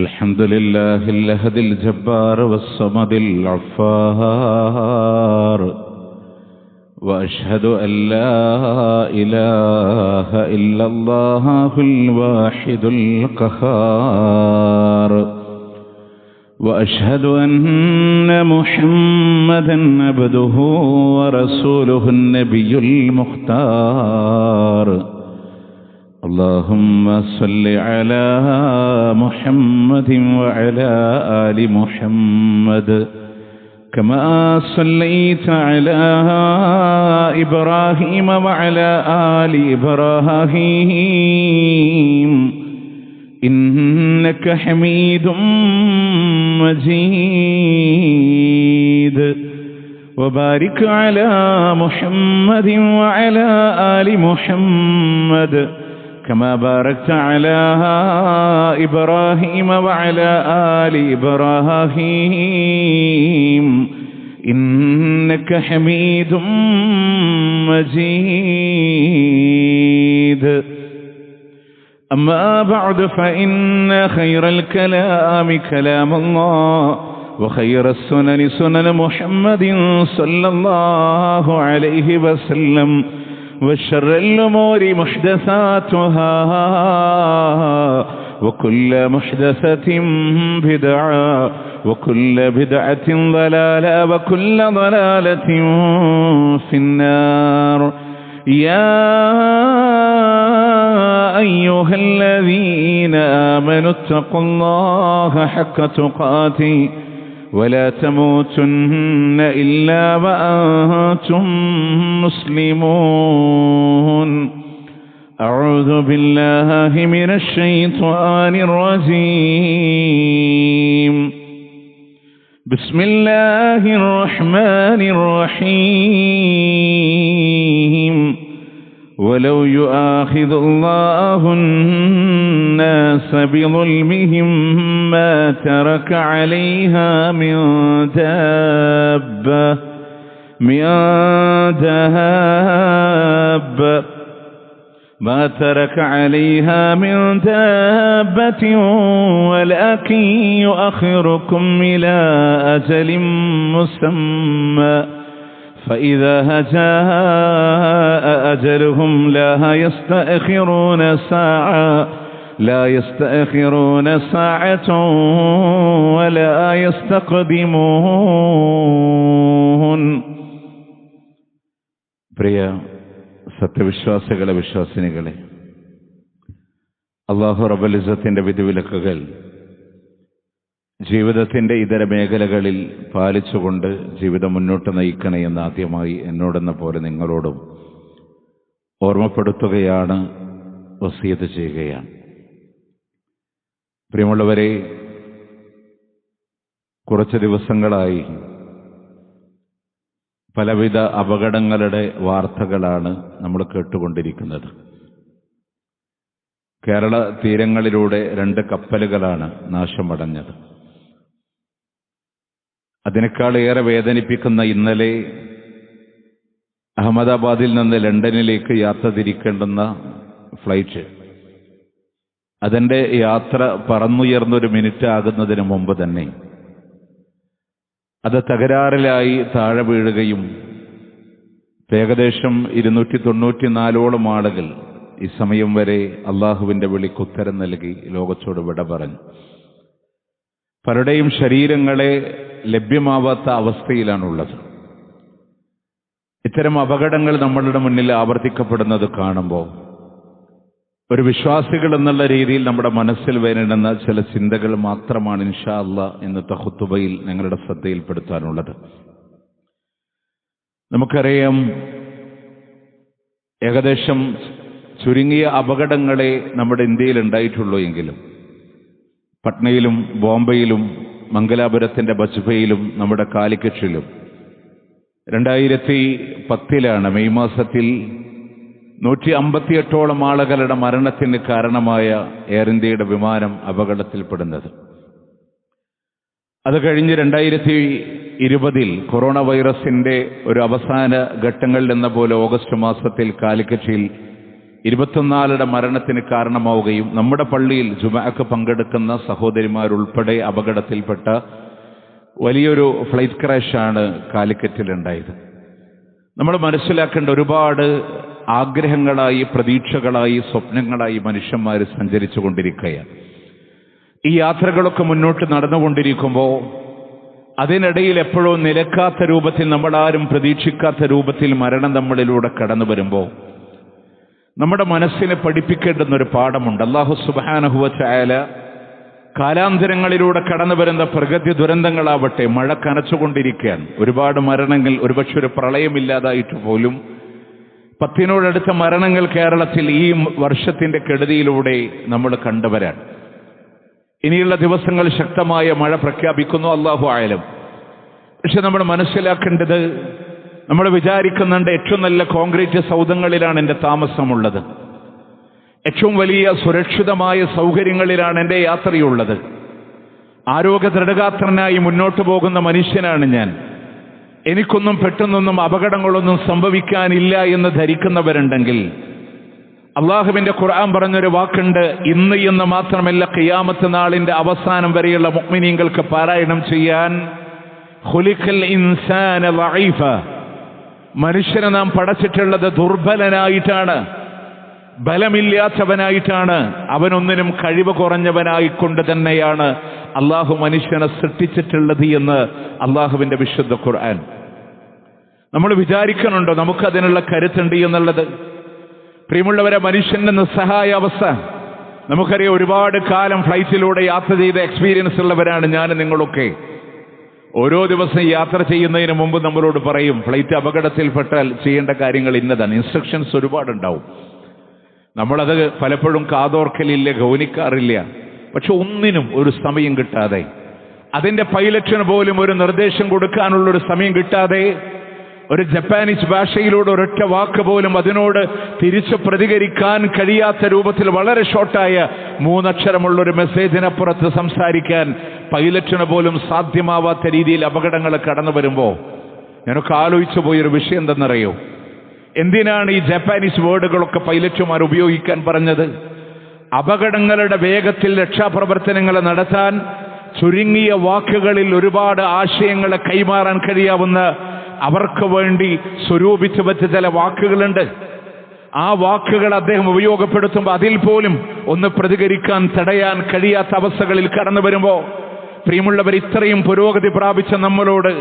الحمد لله الأحد الجبار والصمد الغفار، وأشهد أن لا إله إلا الله الواحد القهار، وأشهد أن محمدا عبده ورسوله النبي المختار. اللهم صل على محمد وعلى آل محمد كما صليت على إبراهيم وعلى آل إبراهيم إنك حميد مجيد. وبارك على محمد وعلى آل محمد كما باركت على إبراهيم وعلى آل إبراهيم إنك حميد مجيد. أما بعد فإن خير الكلام كلام الله، وخير السنن سنن محمد صلى الله عليه وسلم، وشر الأمور محدثاتها، وكل محدثة بدعة، وكل بدعة ضلالة، وكل ضلالة في النار. يا أيها الذين آمنوا اتقوا الله حق تقاته ولا تموتن إلا وأنتم مسلمون. أعوذ بالله من الشيطان الرجيم. بسم الله الرحمن الرحيم. ولو يؤاخذ الله الناس بظلمهم ما ترك عليها من دابة ما ترك عليها من دابة ولكن يؤخركم إلى أجل مسمى فإذا جاء أجلهم لا يستأخرون ساعة ولا يستقدمون. പ്രിയ സത്യവിശ്വാസികളെ, വിശ്വാസിനികളെ, അല്ലാഹു റബ്ബുൽ ഇസ്സത്തിന്റെ വിധിവിലക്കുകൾ ജീവിതത്തിൻ്റെ ഇതര മേഖലകളിൽ പാലിച്ചുകൊണ്ട് ജീവിതം മുന്നോട്ട് നയിക്കണേ എന്ന് ആദ്യമായി എന്നോടെന്ന പോലെ നിങ്ങളോടും ഓർമ്മപ്പെടുത്തുകയാണ്, വസിയത്ത് ചെയ്യുകയാണ്. പ്രിയമുള്ളവരെ, കുറച്ച് ദിവസങ്ങളായി പലവിധ അപകടങ്ങളുടെ വാർത്തകളാണ് നമ്മൾ കേട്ടുകൊണ്ടിരിക്കുന്നത്. കേരള തീരങ്ങളിലൂടെ 2 കപ്പലുകളാണ് നാശമടഞ്ഞത്. അതിനേക്കാൾ ഏറെ വേദനിപ്പിക്കുന്ന ഇന്നലെ അഹമ്മദാബാദിൽ നിന്ന് ലണ്ടനിലേക്ക് യാത്ര തിരിക്കേണ്ടുന്ന ഫ്ലൈറ്റ്, അതിൻ്റെ യാത്ര പറന്നുയർന്നൊരു മിനിറ്റ് ആകുന്നതിന് മുമ്പ് തന്നെ അത് തകരാറിലായി താഴെ വീഴുകയും ഏകദേശം 294ഓളം ആളുകൾ ഈ സമയം വരെ അള്ളാഹുവിൻ്റെ വിളിക്കുത്തരം നൽകി ലോകത്തോട് വിട പറഞ്ഞു. പലരുടെയും ശരീരങ്ങളെ ലഭ്യമാവാത്ത അവസ്ഥയിലാണുള്ളത്. ഇത്തരം അപകടങ്ങൾ നമ്മളുടെ മുന്നിൽ ആവർത്തിക്കപ്പെടുന്നത് കാണുമ്പോൾ ഒരു വിശ്വാസികൾ എന്നുള്ള രീതിയിൽ നമ്മുടെ മനസ്സിൽ വരേണ്ടുന്ന ചില ചിന്തകൾ മാത്രമാണ് ഇൻഷാ അല്ലാഹ് ഇന്നത്തെ ഖുതുബയിൽ ഞങ്ങളുടെ ശ്രദ്ധയിൽപ്പെടുത്താനുള്ളത്. നമുക്കറിയാം, ഏകദേശം ചുരുങ്ങിയ അപകടങ്ങളെ നമ്മുടെ ഇന്ത്യയിൽ ഉണ്ടായിട്ടുള്ളൂ എങ്കിലും പട്നയിലും ബോംബെയിലും മംഗലാപുരത്തിൻ്റെ ബജ്പയിലും നമ്മുടെ കാലിക്കറ്റിലും 2010 മെയ് മാസത്തിൽ 158ഓളം ആളുകളുടെ മരണത്തിന് കാരണമായ എയർ ഇന്ത്യയുടെ വിമാനം അപകടത്തിൽപ്പെടുന്നത്. അത് കഴിഞ്ഞ് 2020 കൊറോണ വൈറസിൻ്റെ ഒരു അവസാന ഘട്ടങ്ങളിൽ എന്ന പോലെ ഓഗസ്റ്റ് മാസത്തിൽ കാലിക്കറ്റിൽ 24 മരണത്തിന് കാരണമാവുകയും നമ്മുടെ പള്ളിയിൽ ജുമഅക്ക് പങ്കെടുക്കുന്ന സഹോദരിമാരുൾപ്പെടെ അപകടത്തിൽപ്പെട്ട വലിയൊരു ഫ്ലൈറ്റ് ക്രാഷാണ് കാലിക്കറ്റിലുണ്ടായത്. നമ്മൾ മനസ്സിലാക്കേണ്ട ഒരുപാട് ആഗ്രഹങ്ങളായി, പ്രതീക്ഷകളായി, സ്വപ്നങ്ങളായി മനുഷ്യന്മാർ സഞ്ചരിച്ചു കൊണ്ടിരിക്കുകയാണ്. ഈ യാത്രകളൊക്കെ മുന്നോട്ട് നടന്നുകൊണ്ടിരിക്കുമ്പോൾ അതിനിടയിൽ എപ്പോഴോ നിലക്കാത്ത രൂപത്തിൽ, നമ്മളാരും പ്രതീക്ഷിക്കാത്ത രൂപത്തിൽ മരണം നമ്മളിലൂടെ കടന്നു വരുമ്പോൾ നമ്മുടെ മനസ്സിനെ പഠിപ്പിക്കേണ്ടുന്നൊരു പാഠമുണ്ട്. അല്ലാഹു സുബ്ഹാനഹു വ തആല കാലാന്തരങ്ങളിലൂടെ കടന്നു വരുന്ന പ്രകൃതി ദുരന്തങ്ങളാവട്ടെ, മഴ കനച്ചുകൊണ്ടിരിക്കുകയാണ്. ഒരുപാട് മരണങ്ങൾ, ഒരുപക്ഷെ ഒരു പ്രളയമില്ലാതായിട്ട് പോലും 10 മരണങ്ങൾ കേരളത്തിൽ ഈ വർഷത്തിന്റെ കെടുതിയിലൂടെ നമ്മൾ കണ്ടുവരാൻ. ഇനിയുള്ള ദിവസങ്ങൾ ശക്തമായ മഴ പ്രഖ്യാപിക്കുന്നു, അല്ലാഹു ആലം. പക്ഷെ നമ്മൾ മനസ്സിലാക്കേണ്ടത്, നമ്മൾ വിചാരിക്കുന്നുണ്ട് ഏറ്റവും നല്ല കോൺക്രീറ്റ് സൗധങ്ങളിലാണ് എൻ്റെ താമസമുള്ളത്, ഏറ്റവും വലിയ സുരക്ഷിതമായ സൗകര്യങ്ങളിലാണ് എൻ്റെ യാത്രയുള്ളത്, ആരോഗ്യ ദൃഢഗാത്രനായി മുന്നോട്ട് പോകുന്ന മനുഷ്യനാണ് ഞാൻ, എനിക്കൊന്നും പെട്ടെന്നൊന്നും അപകടങ്ങളൊന്നും സംഭവിക്കാനില്ല എന്ന് ധരിക്കുന്നവരുണ്ടെങ്കിൽ, അള്ളാഹുവിന്റെ ഖുർആൻ പറഞ്ഞൊരു വാക്കുണ്ട്, ഇന്ന് എന്ന് മാത്രമല്ല ഖിയാമത്ത് നാളിന്റെ അവസാനം വരെയുള്ള മുഅ്മിനീങ്ങൾക്ക് പാരായണം ചെയ്യാൻ, ഖുലിഖൽ ഇൻസാന ദഈഫ, മനുഷ്യനെ നാം പടച്ചിട്ടുള്ളത് ദുർബലനായിട്ടാണ്, ബലമില്ലാത്തവനായിട്ടാണ്, അവനൊന്നിനും കഴിവ് കുറഞ്ഞവനായിക്കൊണ്ട് തന്നെയാണ് അള്ളാഹു മനുഷ്യനെ സൃഷ്ടിച്ചിട്ടുള്ളത് എന്ന് അള്ളാഹുവിന്റെ വിശുദ്ധ ഖുർആൻ. നമ്മൾ വിചാരിക്കണുണ്ടോ നമുക്കതിനുള്ള കരുത്തുണ്ട് എന്നുള്ളത്? പ്രിയമുള്ളവരെ, മനുഷ്യന്റെ നിസ്സഹായ അവസ്ഥ നമുക്കറിയാം. ഒരുപാട് കാലം ഫ്ലൈറ്റിലൂടെ യാത്ര ചെയ്ത എക്സ്പീരിയൻസ് ഉള്ളവരാണ് ഞാൻ നിങ്ങളൊക്കെ. ഓരോ ദിവസം യാത്ര ചെയ്യുന്നതിന് മുമ്പ് നമ്മളോട് പറയും, ഫ്ലൈറ്റ് അപകടത്തിൽപ്പെട്ടാൽ ചെയ്യേണ്ട കാര്യങ്ങൾ ഇന്നതാണ്. ഇൻസ്ട്രക്ഷൻസ് ഒരുപാടുണ്ടാവും. നമ്മളത് പലപ്പോഴും കാതോർക്കലില്ല, ഗൗനിക്കാറില്ല. പക്ഷെ ഒന്നിനും ഒരു സമയം കിട്ടാതെ, അതിന്റെ പൈലറ്റിന് പോലും ഒരു നിർദ്ദേശം കൊടുക്കാനുള്ളൊരു സമയം കിട്ടാതെ, ഒരു ജപ്പാനീസ് ഭാഷയിലൂടെ ഒരൊറ്റ വാക്ക് പോലും അതിനോട് തിരിച്ചു പ്രതികരിക്കാൻ കഴിയാത്ത രൂപത്തിൽ വളരെ ഷോർട്ടായ 3 അക്ഷരമുള്ളൊരു മെസ്സേജിനപ്പുറത്ത് സംസാരിക്കാൻ പൈലറ്റിന് പോലും സാധ്യമാവാത്ത രീതിയിൽ അപകടങ്ങൾ കടന്നു വരുമ്പോൾ ഞാനൊക്കെ ആലോചിച്ചു പോയൊരു വിഷയം എന്തെന്നറിയോ? എന്തിനാണ് ഈ ജപ്പാനീസ് വേർഡുകളൊക്കെ പൈലറ്റുമാർ ഉപയോഗിക്കാൻ പറഞ്ഞത്? അപകടങ്ങളുടെ വേഗത്തിൽ രക്ഷാപ്രവർത്തനങ്ങൾ നടത്താൻ ചുരുങ്ങിയ വാക്കുകളിൽ ഒരുപാട് ആശയങ്ങളെ കൈമാറാൻ കഴിയാവുന്ന അവർക്ക് വേണ്ടി സ്വരൂപിച്ചു വെച്ച ചില വാക്കുകളുണ്ട്. ആ വാക്കുകൾ അദ്ദേഹം ഉപയോഗപ്പെടുത്തുമ്പോൾ അതിൽ പോലും ഒന്ന് പ്രതികരിക്കാൻ, തടയാൻ കഴിയാത്ത അവസ്ഥകളിൽ കടന്നു വരുമ്പോൾ, പ്രിയമുള്ളവർ, ഇത്രയും പുരോഗതി പ്രാപിച്ച നമ്മളോട്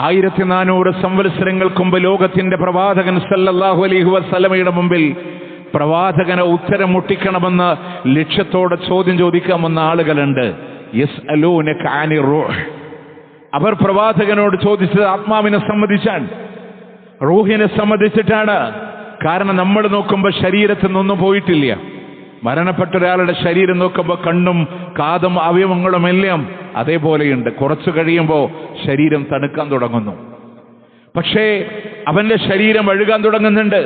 1400 സംവത്സരങ്ങൾക്ക് മുമ്പ് ലോകത്തിന്റെ പ്രവാചകൻ സല്ലല്ലാഹു അലൈഹി വസല്ലമയുടെ മുമ്പിൽ പ്രവാചകനെ ഉത്തരം മുട്ടിക്കണമെന്ന ലക്ഷ്യത്തോടെ ചോദ്യം ചോദിക്കാമെന്ന ആളുകളുണ്ട്. യസ്അലൂനക അനിർ റൂഹ്, അവർ പ്രവാചകനോട് ചോദിച്ചത് ആത്മാവിനെ സംബന്ധിച്ചാണ്, റൂഹിനെ സംബന്ധിച്ചിട്ടാണ്. കാരണം നമ്മൾ നോക്കുമ്പോൾ ശരീരത്തിൽ നിന്നൊന്നും പോയിട്ടില്ല. മരണപ്പെട്ട ഒരാളുടെ ശരീരം നോക്കുമ്പോൾ കണ്ണും കാതും അവയവങ്ങളും എല്ലാം അതേപോലെയുണ്ട്. കുറച്ചു കഴിയുമ്പോൾ ശരീരം തണുക്കാൻ തുടങ്ങുന്നു. പക്ഷേ അവന്റെ ശരീരം അഴുകാൻ തുടങ്ങുന്നുണ്ട്.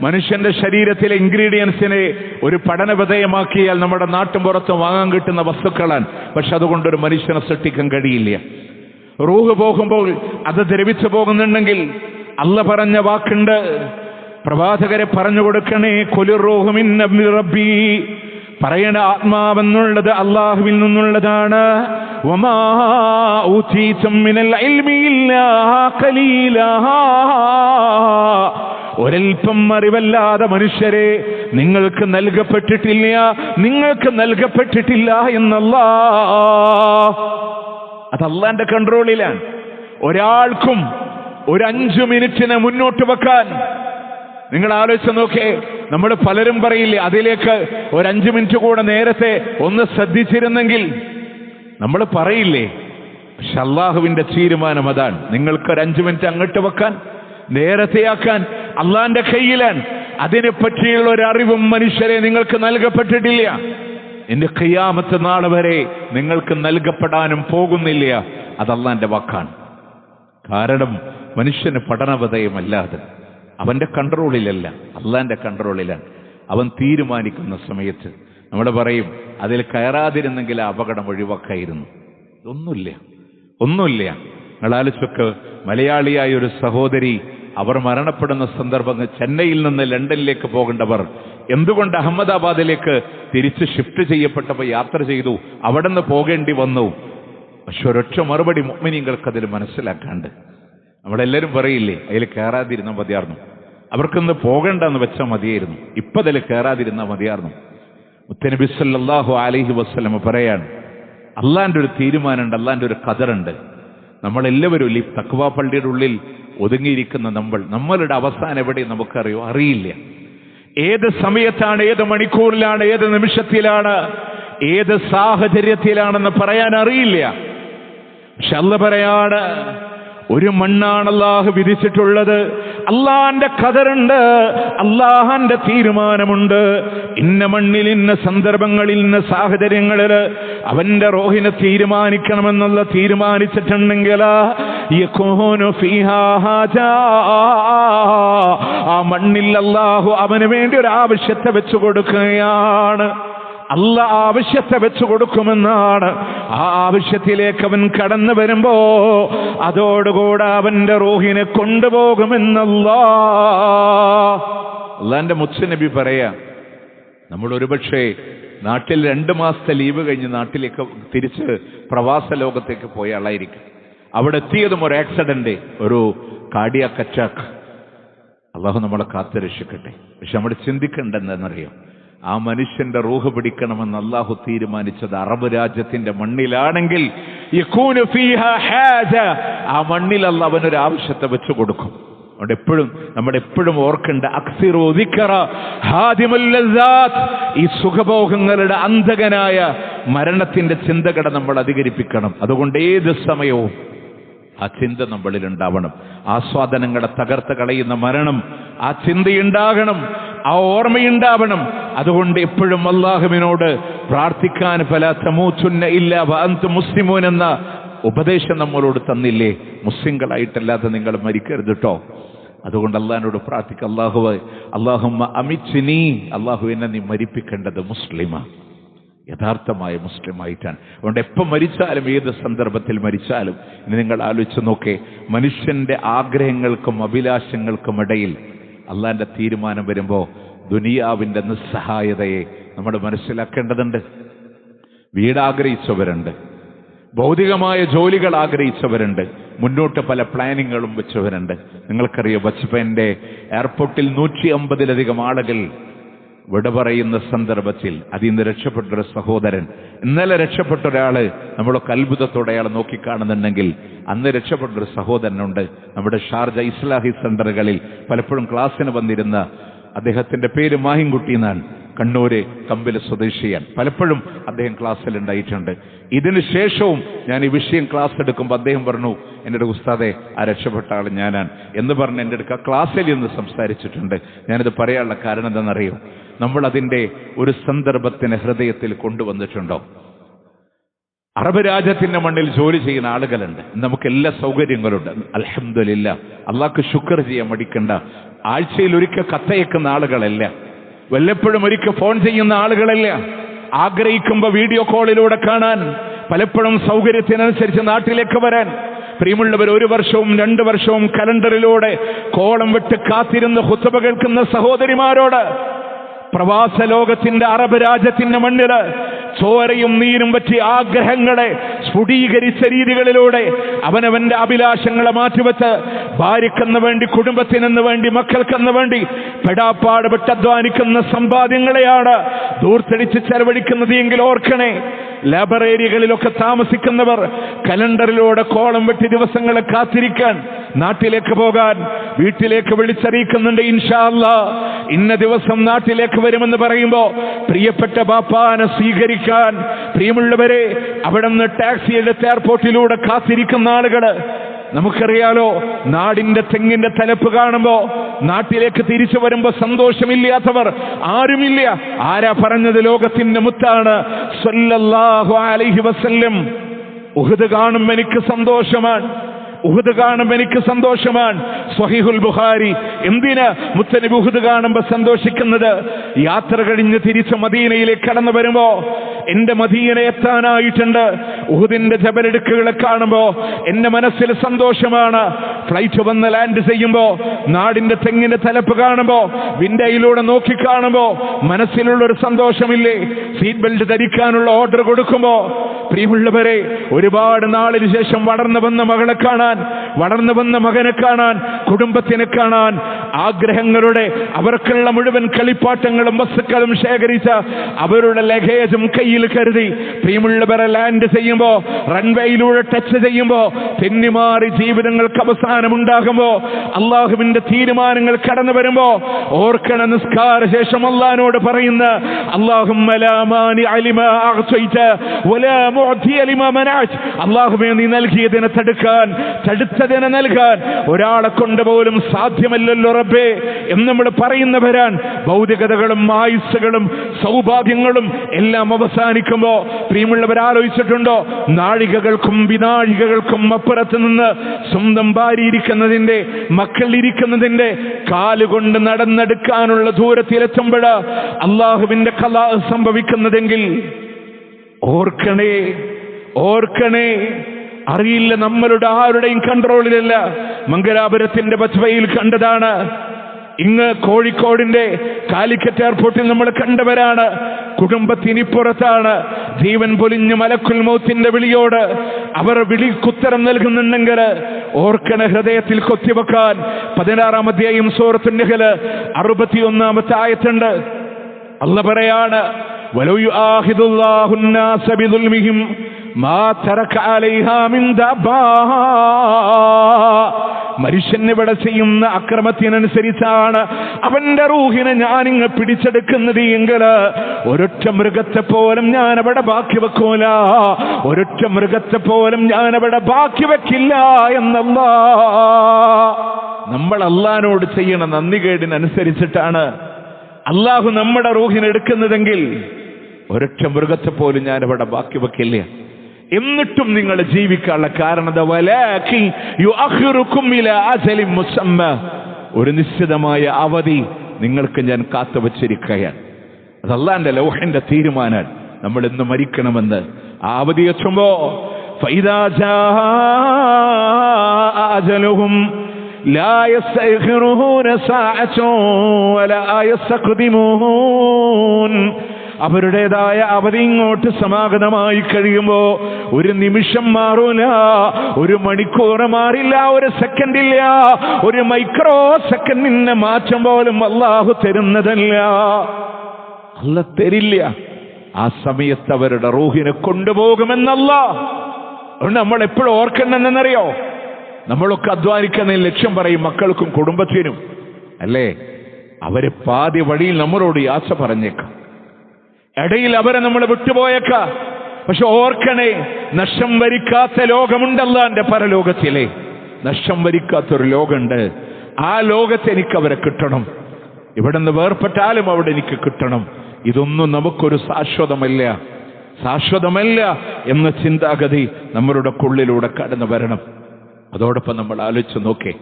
മനുഷ്യന്റെ ശരീരത്തിലെ ഇൻഗ്രീഡിയൻസിനെ ഒരു പഠന വിധേയമാക്കിയാൽ നമ്മുടെ നാട്ടും പുറത്തും വാങ്ങാൻ കിട്ടുന്ന വസ്തുക്കളാണ്. പക്ഷെ അതുകൊണ്ടൊരു മനുഷ്യനെ സൃഷ്ടിക്കാൻ കഴിയില്ല. റൂഹ് പോകുമ്പോൾ അത് ദ്രവിച്ചു പോകുന്നുണ്ടെങ്കിൽ അല്ലാഹ് പറഞ്ഞ വാക്കുണ്ട്, പ്രവാചകരെ പറഞ്ഞു കൊടുക്കണേ, ഖുലിർ റൂഹു മിൻ അംരി റബ്ബി, പറയണ ആത്മാവെന്നുള്ളത് അള്ളാഹുവിൽ നിന്നുള്ളതാണ്. വമാ ഊതീതും മിനൽ ഇൽമി ഇല്ലാ ഖലീലാ, ഒരൽപ്പം അറിവല്ലാതെ മനുഷ്യരെ നിങ്ങൾക്ക് നൽകപ്പെട്ടിട്ടില്ല, നിങ്ങൾക്ക് നൽകപ്പെട്ടിട്ടില്ല എന്നല്ലാഹ്. അത് അള്ളാന്റെ കൺട്രോളിലാണ്. ഒരാൾക്കും ഒരു 5 മിനിറ്റിനെ മുന്നോട്ട് വെക്കാൻ നിങ്ങൾ ആലോചിച്ച് നോക്കേ. നമ്മൾ പലരും പറയില്ലേ, അതിലേക്ക് ഒരു 5 മിനിറ്റ് കൂടെ നേരത്തെ ഒന്ന് ശ്രദ്ധിച്ചിരുന്നെങ്കിൽ, നമ്മൾ പറയില്ലേ. പക്ഷെ അള്ളാഹുവിന്റെ തീരുമാനം അതാണ്. നിങ്ങൾക്കൊരു 5 മിനിറ്റ് അങ്ങോട്ട് വെക്കാൻ, നേരത്തെയാക്കാൻ അള്ളാന്റെ കയ്യിലാണ്. അതിനെ പറ്റിയുള്ള ഒരു അറിവും മനുഷ്യരെ നിങ്ങൾക്ക് നൽകപ്പെട്ടിട്ടില്ല. ഇന്ന് ഖിയാമത്ത് നാൾ വരെ നിങ്ങൾക്ക് നൽകപ്പെടാനും പോകുന്നില്ല. അത് അള്ളാന്റെ വാക്കാണ്. കാരണം മനുഷ്യന് പഠനവിധേയമല്ലാതെ അവന്റെ കൺട്രോളിലല്ല, അള്ളാന്റെ കൺട്രോളിലാണ്. അവൻ തീരുമാനിക്കുന്ന സമയത്ത് നമ്മൾ പറയും, അതിൽ കയറാതിരുന്നെങ്കിൽ ആ അപകടം ഒഴിവാക്കായിരുന്നു. ഒന്നുമില്ല. നിങ്ങൾ ആലോചിച്ചൊക്കെ, മലയാളിയായ ഒരു സഹോദരി, അവർ മരണപ്പെടുന്ന സന്ദർഭങ്ങൾ, ചെന്നൈയിൽ നിന്ന് ലണ്ടനിലേക്ക് പോകേണ്ടവർ എന്തുകൊണ്ട് അഹമ്മദാബാദിലേക്ക് തിരിച്ച് ഷിഫ്റ്റ് ചെയ്യപ്പെട്ടപ്പോൾ യാത്ര ചെയ്തു, അവിടെ നിന്ന് പോകേണ്ടി വന്നു? പക്ഷെ ഒരൊറ്റ മറുപടി മുഅ്മിനീങ്ങൾക്ക് അതിൽ മനസ്സിലാക്കാണ്ട്. നമ്മളെല്ലാവരും പറയില്ലേ, അതിൽ കയറാതിരുന്ന മതിയായിരുന്നു, അവർക്കൊന്ന് പോകണ്ടെന്ന് വെച്ചാൽ മതിയായിരുന്നു, ഇപ്പം അതിൽ കയറാതിരുന്ന മതിയായിരുന്നു. മുത്തനബി സല്ലല്ലാഹു അലൈഹി വസല്ലം പറയാണ്, അള്ളാന്റെ ഒരു തീരുമാനമുണ്ട്, അള്ളാന്റെ ഒരു ഖദറുണ്ട്. നമ്മളെല്ലാവരും ഈ തഖ്വ പള്ളിയുടെ ഉള്ളിൽ ഒതുങ്ങിയിരിക്കുന്ന നമ്മളുടെ അവസാനം എവിടെയും നമുക്കറിയോ? അറിയില്ല. ഏത് സമയത്താണ്, ഏത് മണിക്കൂറിലാണ്, ഏത് നിമിഷത്തിലാണ്, ഏത് സാഹചര്യത്തിലാണെന്ന് പറയാൻ അറിയില്ല. പക്ഷെ അല്ലാഹ് പറയാണ്, ഒരു മണ്ണാണ് അല്ലാഹു വിധിച്ചിട്ടുള്ളത്. അള്ളാന്റെ ഖദറുണ്ട്, അള്ളാഹന്റെ തീരുമാനമുണ്ട്. ഇന്ന മണ്ണിൽ, ഇന്ന സന്ദർഭങ്ങളിൽ, ഇന്ന സാഹചര്യങ്ങളിൽ അവന്റെ റൂഹിനെ തീരുമാനിക്കണമെന്നുള്ള തീരുമാനിച്ചിട്ടുണ്ടെങ്കിൽ ആ മണ്ണിൽ അല്ലാഹു അവന് വേണ്ടി ഒരു ആവശ്യത്തെ വെച്ചു കൊടുക്കുകയാണ്. അല്ലാഹ് ആവശ്യത്തെ വെച്ചു കൊടുക്കുമെന്നാണ്. ആ ആവശ്യത്തിലേക്ക് അവൻ കടന്നു വരുമ്പോ അതോടുകൂടെ അവന്റെ റൂഹിനെ കൊണ്ടുപോകുമെന്നല്ലാഹുവിന്റെ മുത്തുനബി പറയാ. നമ്മൾ ഒരുപക്ഷെ നാട്ടിൽ 2 മാസത്തെ ലീവ് കഴിഞ്ഞ് നാട്ടിലേക്ക് തിരിച്ച് പ്രവാസ ലോകത്തേക്ക് പോയ ആളായിരിക്കും. അവിടെ എത്തിയതും ഒരു ആക്സിഡന്റ്, ഒരു കാർഡിയാക് അറ്റാക്ക്. അള്ളാഹു നമ്മളെ കാത്തു രക്ഷിക്കട്ടെ. പക്ഷെ നമ്മൾ ചിന്തിക്കേണ്ടെന്നറിയാം, ആ മനുഷ്യന്റെ റൂഹ് പിടിക്കണമെന്ന് അള്ളാഹു തീരുമാനിച്ചത് അറബ് രാജ്യത്തിന്റെ മണ്ണിലാണെങ്കിൽ ആ മണ്ണിൽ അല്ലാഹു അവനൊരു ആവശ്യത്തെ വെച്ചു കൊടുക്കും. അതുകൊണ്ട് നമ്മളെപ്പോഴും ഓർക്കേണ്ട ഈ സുഖഭോഗങ്ങളുടെ അന്ധകനായ മരണത്തിന്റെ ചിന്തകളെ നമ്മൾ അധികരിപ്പിക്കണം. അതുകൊണ്ട് ഏത് സമയവും ആ ചിന്ത നമ്മളിൽ ഉണ്ടാവണം. ആസ്വാദനങ്ങളെ തകർത്ത് കളയുന്ന മരണം, ആ ചിന്തയുണ്ടാകണം, ആ ഓർമ്മയുണ്ടാവണം. അതുകൊണ്ട് എപ്പോഴും അല്ലാഹുവിനോട് പ്രാർത്ഥിക്കാൻ ഫലാ തമൂതുന്ന ഇല്ലാ വഅൻതും മുസ്ലിമൂൻ എന്ന ഉപദേശം നമ്മളോട് തന്നില്ലേ? മുസ്ലിങ്ങളായിട്ടല്ലാതെ നിങ്ങൾ മരിക്കരുത് കേട്ടോ. അതുകൊണ്ട് അള്ളാഹിനോട് പ്രാർത്ഥിക്കുക, അല്ലാഹുമ്മ അമിത്നി, അല്ലാഹു എന്നെ നീ മരിപ്പിക്കേണ്ടത് മുസ്ലിമാ, യഥാർത്ഥമായ മുസ്ലിമായിട്ടാണ്. അതുകൊണ്ട് എപ്പം മരിച്ചാലും, ഏത് സന്ദർഭത്തിൽ മരിച്ചാലും, ഇനി നിങ്ങൾ ആലോചിച്ച് നോക്കേ, മനുഷ്യന്റെ ആഗ്രഹങ്ങൾക്കും അഭിലാഷങ്ങൾക്കും ഇടയിൽ അള്ളാന്റെ തീരുമാനം വരുമ്പോൾ ദുനിയാവിന്റെ നിസ്സഹായതയെ നമ്മൾ മനസ്സിലാക്കേണ്ടതുണ്ട്. വീടാഗ്രഹിച്ചവരുണ്ട്, ഭൗതികമായ ജോലികൾ ആഗ്രഹിച്ചവരുണ്ട്, മുന്നോട്ട് പല പ്ലാനിങ്ങുകളും വെച്ചവരുണ്ട്. നിങ്ങൾക്കറിയാം, ബച്പന്റെ എയർപോർട്ടിൽ 150-ലധികം ആളുകൾ വിട പറയുന്ന സന്ദർഭത്തിൽ അതിൽ നിന്ന് രക്ഷപ്പെട്ടൊരു സഹോദരൻ, ഇന്നലെ രക്ഷപ്പെട്ട ഒരാള് നമ്മളൊക്കെ അത്ഭുതത്തോടെ അയാളെ നോക്കിക്കാണുന്നുണ്ടെങ്കിൽ അന്ന് രക്ഷപ്പെട്ടൊരു സഹോദരനുണ്ട്. നമ്മുടെ ഷാർജ ഇസ്ലാഹി സെന്ററുകളിൽ പലപ്പോഴും ക്ലാസ്സിന് വന്നിരുന്ന അദ്ദേഹത്തിന്റെ പേര് മാഹിൻകുട്ടി എന്നാണ്. കണ്ണൂര് കമ്പില് സ്വദേശിയാണ്. പലപ്പോഴും അദ്ദേഹം ക്ലാസ്സിൽ ഉണ്ടായിട്ടുണ്ട്. ഇതിനു ശേഷവും ഞാൻ ഈ വിഷയം ക്ലാസ് എടുക്കുമ്പോൾ അദ്ദേഹം പറഞ്ഞു, എൻ്റെ ഉസ്താദെ, ആ രക്ഷപ്പെട്ട ആൾ ഞാനാണ് എന്ന് പറഞ്ഞ് എൻ്റെ അടുക്ക ക്ലാസ്സിൽ നിന്ന് സംസാരിച്ചിട്ടുണ്ട്. ഞാനിത് പറയാനുള്ള കാരണം എന്താണെന്നറിയോ? നമ്മൾ അതിൻ്റെ ഒരു സന്ദർഭത്തിന് ഹൃദയത്തിൽ കൊണ്ടുവന്നിട്ടുണ്ടോ? അറബ് രാജ്യത്തിന്റെ മണ്ണിൽ ജോലി ചെയ്യുന്ന ആളുകളുണ്ട്, നമുക്ക് എല്ലാ സൗകര്യങ്ങളുണ്ട്. അൽഹംദുലില്ലാ, അള്ളാഹ്ക്ക് ശുക്ർ ചെയ്യാൻ മടിക്കണ്ട. ആഴ്ചയിൽ ഒരിക്കൽ കത്തയക്കുന്ന ആളുകളല്ല, വല്ലപ്പോഴും ഒരിക്കൽ ഫോൺ ചെയ്യുന്ന ആളുകളല്ല, ആഗ്രഹിക്കുമ്പോൾ വീഡിയോ കോളിലൂടെ കാണാൻ, പലപ്പോഴും സൗകര്യത്തിനനുസരിച്ച് നാട്ടിലേക്ക് വരാൻ. പ്രിയമുള്ളവർ, 1 വർഷവും 2 വർഷവും കലണ്ടറിലൂടെ കോളം വിട്ട് കാത്തിരുന്ന് ഖുത്ബ കേൾക്കുന്ന സഹോദരിമാരോട്, പ്രവാസ ലോകത്തിന്റെ അറബ് രാജ്യത്തിന്റെ മണ്ണില് ചോരയും നീരും പറ്റിയ ആഗ്രഹങ്ങളെ സ്ഫുടീകരിച്ച രീതികളിലൂടെ അവനവന്റെ അഭിലാഷങ്ങളെ മാറ്റിവെച്ച് ഭാര്യക്കെന്ന് വേണ്ടി, കുടുംബത്തിനെന്ന് വേണ്ടി, മക്കൾക്കെന്ന് വേണ്ടി പെടാപ്പാടുപെട്ട് അധ്വാനിക്കുന്ന സമ്പാദ്യങ്ങളെയാണ് ദൂർത്തടിച്ച് ചെലവഴിക്കുന്നത് എങ്കിൽ ഓർക്കണേ, ലേബർ ഏരിയകളിലൊക്കെ താമസിക്കുന്നവർ കലണ്ടറിലൂടെ കോളം വെട്ടി ദിവസങ്ങളെ കാത്തിരിക്കാൻ, നാട്ടിലേക്ക് പോകാൻ വീട്ടിലേക്ക് വിളിച്ചറിയിക്കുന്നുണ്ട്, ഇൻഷാ അല്ലാഹ് ഇന്ന ദിവസം നാട്ടിലേക്ക് വരുമെന്ന് പറയുമ്പോ പ്രിയപ്പെട്ട ബാപ്പാനെ സ്വീകരിക്കാൻ, പ്രിയമുള്ളവരെ, അവിടെ നിന്ന് ടാക്സി എടുത്ത് എയർപോർട്ടിലൂടെ കാത്തിരിക്കുന്ന ആളുകള് നമുക്കറിയാലോ. നാടിന്റെ തെങ്ങിന്റെ തലപ്പ് കാണുമ്പോ നാട്ടിലേക്ക് തിരിച്ചു വരുമ്പോ സന്തോഷമില്ലാത്തവർ ആരുമില്ല. ആരാ പറഞ്ഞത്? ലോകത്തിന്റെ മുത്താണ് സല്ലല്ലാഹു അലൈഹി വസല്ലം. ഉഹദ് കാണുമ്പോൾ എനിക്ക് സന്തോഷമാണ്, ഉഹദ് കാണുമ്പോൾ എനിക്ക് സന്തോഷമാണ്. സ്വഹീഹുൽ ബുഖാരി. എന്തിന് മുത്തനബി ഉഹദ് കാണുമ്പോൾ സന്തോഷിക്കുന്നത്? യാത്ര കഴിഞ്ഞ് തിരിച്ച് മദീനയിലേക്ക് കടന്നു വരുമ്പോ എന്റെ മദീന എത്താനായിട്ടുണ്ട്. ഉഹദിന്റെ ജബലിടുക്കുകളെ കാണുമ്പോ എന്റെ മനസ്സിൽ സന്തോഷമാണ്. ഫ്ലൈറ്റ് വന്ന് ലാൻഡ് ചെയ്യുമ്പോ, നാടിന്റെ തെങ്ങിന്റെ തലപ്പ് കാണുമ്പോ, വിൻഡോയിലൂടെ നോക്കി കാണുമ്പോ മനസ്സിലുള്ളൊരു സന്തോഷമില്ലേ? സീറ്റ് ബെൽറ്റ് ധരിക്കാനുള്ള ഓർഡർ കൊടുക്കുമ്പോ, പ്രിയമുള്ളവരെ, ഒരുപാട് നാളിന് ശേഷം വളർന്നു വന്ന മകളെ കാണാൻ, വളർന്നു വന്ന മകനെ കാണാൻ, കുടുംബത്തിനെ കാണാൻ, ആഗ്രഹങ്ങളുടെ അവർക്കുള്ള മുഴുവൻ കളിപ്പാട്ടങ്ങളും വസ്തുക്കളും ശേഖരിച്ച അവരുടെ ലഗേജും കയ്യിൽ കരുതി പ്രിയമുള്ളവരെ ലാൻഡ് ചെയ്യുമ്പോ, റൺവേയിലൂടെ ടച്ച് ചെയ്യുമ്പോ, തെന്നിമാറി ജീവിതങ്ങൾക്ക് അവസാനമുണ്ടാകുമ്പോ, അള്ളാഹുവിന്റെ തീരുമാനങ്ങൾ കടന്നു വരുമ്പോ ഓർക്കണ നിസ്കാര ശേഷം അള്ളാഹിനോട് പറയുന്ന അല്ലാഹുമ്മ ലാ മാനിഅ ലിമാ അഅ്തൈത വലാ മുഅ്തിയ ലിമാ മനഅത. അല്ലാഹുവേ, നീ നൽകിയതിനെ തടുക്കാൻ, തടുത്തതിനെ നൽകാൻ ഒരാളെ കൊണ്ട് പോലും സാധ്യമല്ലല്ലോ റബ്ബേ എന്ന് നമ്മൾ പറയുന്നവരാൻ. ഭൗതികതകളും ആയുസ്സുകളും സൗഭാഗ്യങ്ങളും എല്ലാം അവസാനിക്കുമ്പോ പ്രിയമുള്ളവർ ആലോചിച്ചിട്ടുണ്ടോ? നാഴികകൾക്കും വിനാഴികകൾക്കും അപ്പുറത്ത് നിന്ന് സ്വന്തം ഭാര്യ ഇരിക്കുന്നതിന്റെ, മക്കൾ ഇരിക്കുന്നതിന്റെ, കാലുകൊണ്ട് നടന്നെടുക്കാനുള്ള ദൂരത്തിലെത്തുമ്പോൾ അള്ളാഹുവിന്റെ ഖലാ സംഭവിക്കുന്നതെങ്കിൽ ഓർക്കണേ, ഓർക്കണേ. അറിയില്ല, നമ്മളുടെ ആരുടെയും കൺട്രോളിലല്ല. മംഗലാപുരത്തിന്റെ ബസ്വയിൽ കണ്ടതാണ്. ഇങ്ങ് കോഴിക്കോടിന്റെ കാലിക്കറ്റ് എയർപോർട്ടിൽ നമ്മൾ കണ്ടവരാണ്. കുടുംബത്തിനിപ്പുറത്താണ്. ജീവൻ പൊലിഞ്ഞ് മലക്കുൽ മൗത്തിന്റെ വിളിയോട് അവർ വിളിക്കുത്തരം നൽകുന്നുണ്ടെങ്കിൽ ഓർക്കണ, ഹൃദയത്തിൽ കൊത്തിവെക്കാൻ. 16-ാം അധ്യായം സൂറത്തുൻ നഹ്ൽ 61-ാമത്തെ ആയത്തുണ്ട്. അല്ലാഹു പറയാണ്, വലൗ യുആഖിദുല്ലാഹു الناس بظلمهم ما ترك عليها من دابة. മനുഷ്യനിവിടെ ചെയ്യുന്ന അക്രമത്തിനനുസരിച്ചാണ് അവന്റെ റൂഹിനെ ഞാനിങ്ങ് പിടിച്ചെടുക്കുന്നത് എങ്കിൽ ഒരൊറ്റ മൃഗത്തെ പോലും ഞാൻ അവിടെ ബാക്കി വെക്കൂല, ഒരൊറ്റ മൃഗത്തെ പോലും ഞാൻ അവിടെ ബാക്കി വെക്കില്ല എന്നല്ല. നമ്മൾ അള്ളാഹിനോട് ചെയ്യണ നന്ദികേടിനനുസരിച്ചിട്ടാണ് അള്ളാഹു നമ്മുടെ റൂഹിനെടുക്കുന്നതെങ്കിൽ ഒരൊറ്റ മൃഗത്തെ പോലും ഞാൻ അവിടെ ബാക്കി വെക്കില്ല. എന്നിട്ടും നിങ്ങൾ ജീവിക്കാനുള്ള കാരണം ഒരു നിശ്ചിതമായ അവധി നിങ്ങൾക്ക് ഞാൻ കാത്തുവച്ചിരിക്കുകയാണ്. അത് അല്ലാഹുവിന്റെ ലൗഹിന്റെ തീരുമാനം. നമ്മൾ ഇന്ന് മരിക്കണമെന്ന് ആ അവധി എത്തുമ്പോ ഫൈദാ ജാഅ അജലുഹും ലാ യസ്തഖിറൂന സഅതൻ വലാ യസ്തഖ്ദിമൂൻ. അവരുടേതായ അവധി ഇങ്ങോട്ട് സമാഗതമായി കഴിയുമ്പോ ഒരു നിമിഷം മാറൂല, ഒരു മണിക്കൂർ മാറില്ല, ഒരു സെക്കൻഡില്ല, ഒരു മൈക്രോ സെക്കൻഡിന്റെ മാറ്റം പോലും അല്ലാഹു തരുന്നതല്ല. അല്ലാഹു തരില്ല. ആ സമയത്ത് അവരുടെ റൂഹിനെ കൊണ്ടുപോകുമെന്നല്ല. നമ്മൾ എപ്പോഴും ഓർക്കണമെന്നറിയോ? നമ്മളൊക്കെ അധ്വാനിക്കുന്ന ലക്ഷ്യം പറയും മക്കൾക്കും കുടുംബത്തിനും അല്ലേ? അവര് പാതി വഴിയിൽ നമ്മളോട് യാത്ര പറഞ്ഞേക്കാം, ഇടയിൽ അവരെ നമ്മൾ വിട്ടുപോയേക്കാം. പക്ഷെ ഓർക്കണേ, നഷ്ടം വരിക്കാത്ത ലോകമുണ്ടല്ല എന്റെ പരലോകത്തിലെ. നഷ്ടം വരിക്കാത്തൊരു ലോകമുണ്ട്. ആ ലോകത്ത് എനിക്ക് അവരെ കിട്ടണം. ഇവിടെ നിന്ന് വേർപ്പെട്ടാലും അവിടെ എനിക്ക് കിട്ടണം. ഇതൊന്നും നമുക്കൊരു ശാശ്വതമല്ല, ശാശ്വതമല്ല എന്ന ചിന്താഗതി നമ്മളുടെ ഉള്ളിലൂടെ കടന്നു വരണം. അതോടൊപ്പം നമ്മൾ ആലോചിച്ച് നോക്കേ,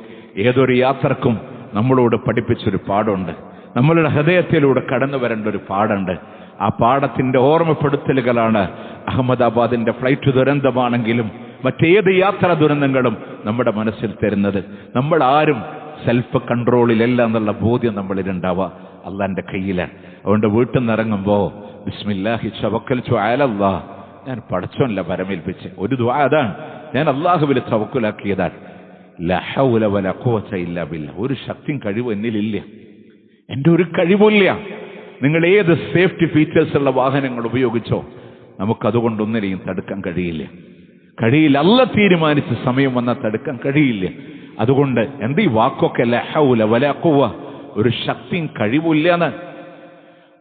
ഏതൊരു യാത്രക്കും നമ്മളോട് പഠിപ്പിച്ചൊരു പാഠമുണ്ട്. നമ്മളുടെ ഹൃദയത്തിലൂടെ കടന്നു വരേണ്ട ഒരു പാഠമുണ്ട്. ആ പാഠത്തിന്റെ ഓർമ്മപ്പെടുത്തലുകളാണ് അഹമ്മദാബാദിന്റെ ഫ്ലൈറ്റ് ദുരന്തമാണെങ്കിലും മറ്റേത് യാത്രാ ദുരന്തങ്ങളും നമ്മുടെ മനസ്സിൽ തരുന്നത്. നമ്മൾ ആരും സെൽഫ് കൺട്രോളിലല്ല എന്നുള്ള ബോധ്യം നമ്മളിലുണ്ടാവുക അള്ളാന്റെ കയ്യിലാണ്. അതുകൊണ്ട് വീട്ടിൽ നിന്ന് ഇറങ്ങുമ്പോ ബിസ്മില്ലാഹി തവക്കൽതു അലല്ലാഹ്, ഞാൻ പടച്ചോനല്ല പരമേൽപ്പിച്ച് ഒരു ദുആ അതാണ്, ഞാൻ അല്ലാഹുവിൽ തവക്കുലാക്കിയതാണ്. ലാ ഹൗല വലാ ഖുവത ഇല്ലാ ബില്ലാഹ്. ഒരു ശക്തിയും കഴിവും എന്നിലില്ല, എൻ്റെ ഒരു കഴിവില്ല. നിങ്ങൾ ഏത് സേഫ്റ്റി ഫീച്ചേഴ്സ് ഉള്ള വാഹനങ്ങൾ ഉപയോഗിച്ചോ നമുക്കതുകൊണ്ടൊന്നിനെയും തടുക്കാൻ കഴിയില്ല. അല്ലാഹു തീരുമാനിച്ച സമയം വന്നാൽ തടുക്കാൻ കഴിയില്ല. അതുകൊണ്ട് എന്ത് ഈ വാക്കൊക്കെ ലാ ഹൗല വലാ ഖുവ, ഒരു ശക്തിയും കഴിവില്ലാന്ന്.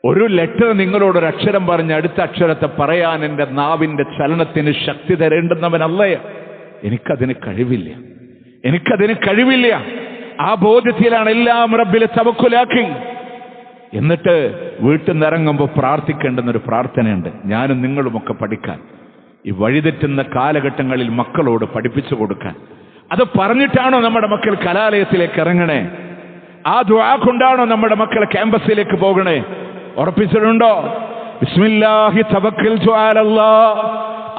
ഒരു ലെറ്റർ നിങ്ങളോടൊരു അക്ഷരം പറഞ്ഞ് അടുത്ത അക്ഷരത്തെ പറയാൻ എൻ്റെ നാവിന്റെ ചലനത്തിന് ശക്തി തരേണ്ടുന്നവനല്ലേ? എനിക്കതിന് കഴിവില്ല. ആ ബോധ്യത്തിലാണ് എല്ലാം റബ്ബിലെ തവക്കുലാക്കി. എന്നിട്ട് വീട്ടിൽ നിന്ന് ഇറങ്ങുമ്പോൾ പ്രാർത്ഥിക്കേണ്ടുന്നൊരു പ്രാർത്ഥനയുണ്ട്, ഞാനും നിങ്ങളുമൊക്കെ പഠിക്കാൻ. ഈ വഴിതെറ്റുന്ന കാലഘട്ടങ്ങളിൽ മക്കളോട് പഠിപ്പിച്ചു കൊടുക്കാൻ. അത് പറഞ്ഞിട്ടാണോ നമ്മുടെ മക്കൾ കലാലയത്തിലേക്ക് ഇറങ്ങണേ? ആ ദുആ കൊണ്ടാണോ നമ്മുടെ മക്കൾ ക്യാമ്പസിലേക്ക് പോകണേ? ഉറപ്പിച്ചിട്ടുണ്ടോ? ബിസ്മില്ലാഹി തവക്കൽതു അലല്ലാഹ്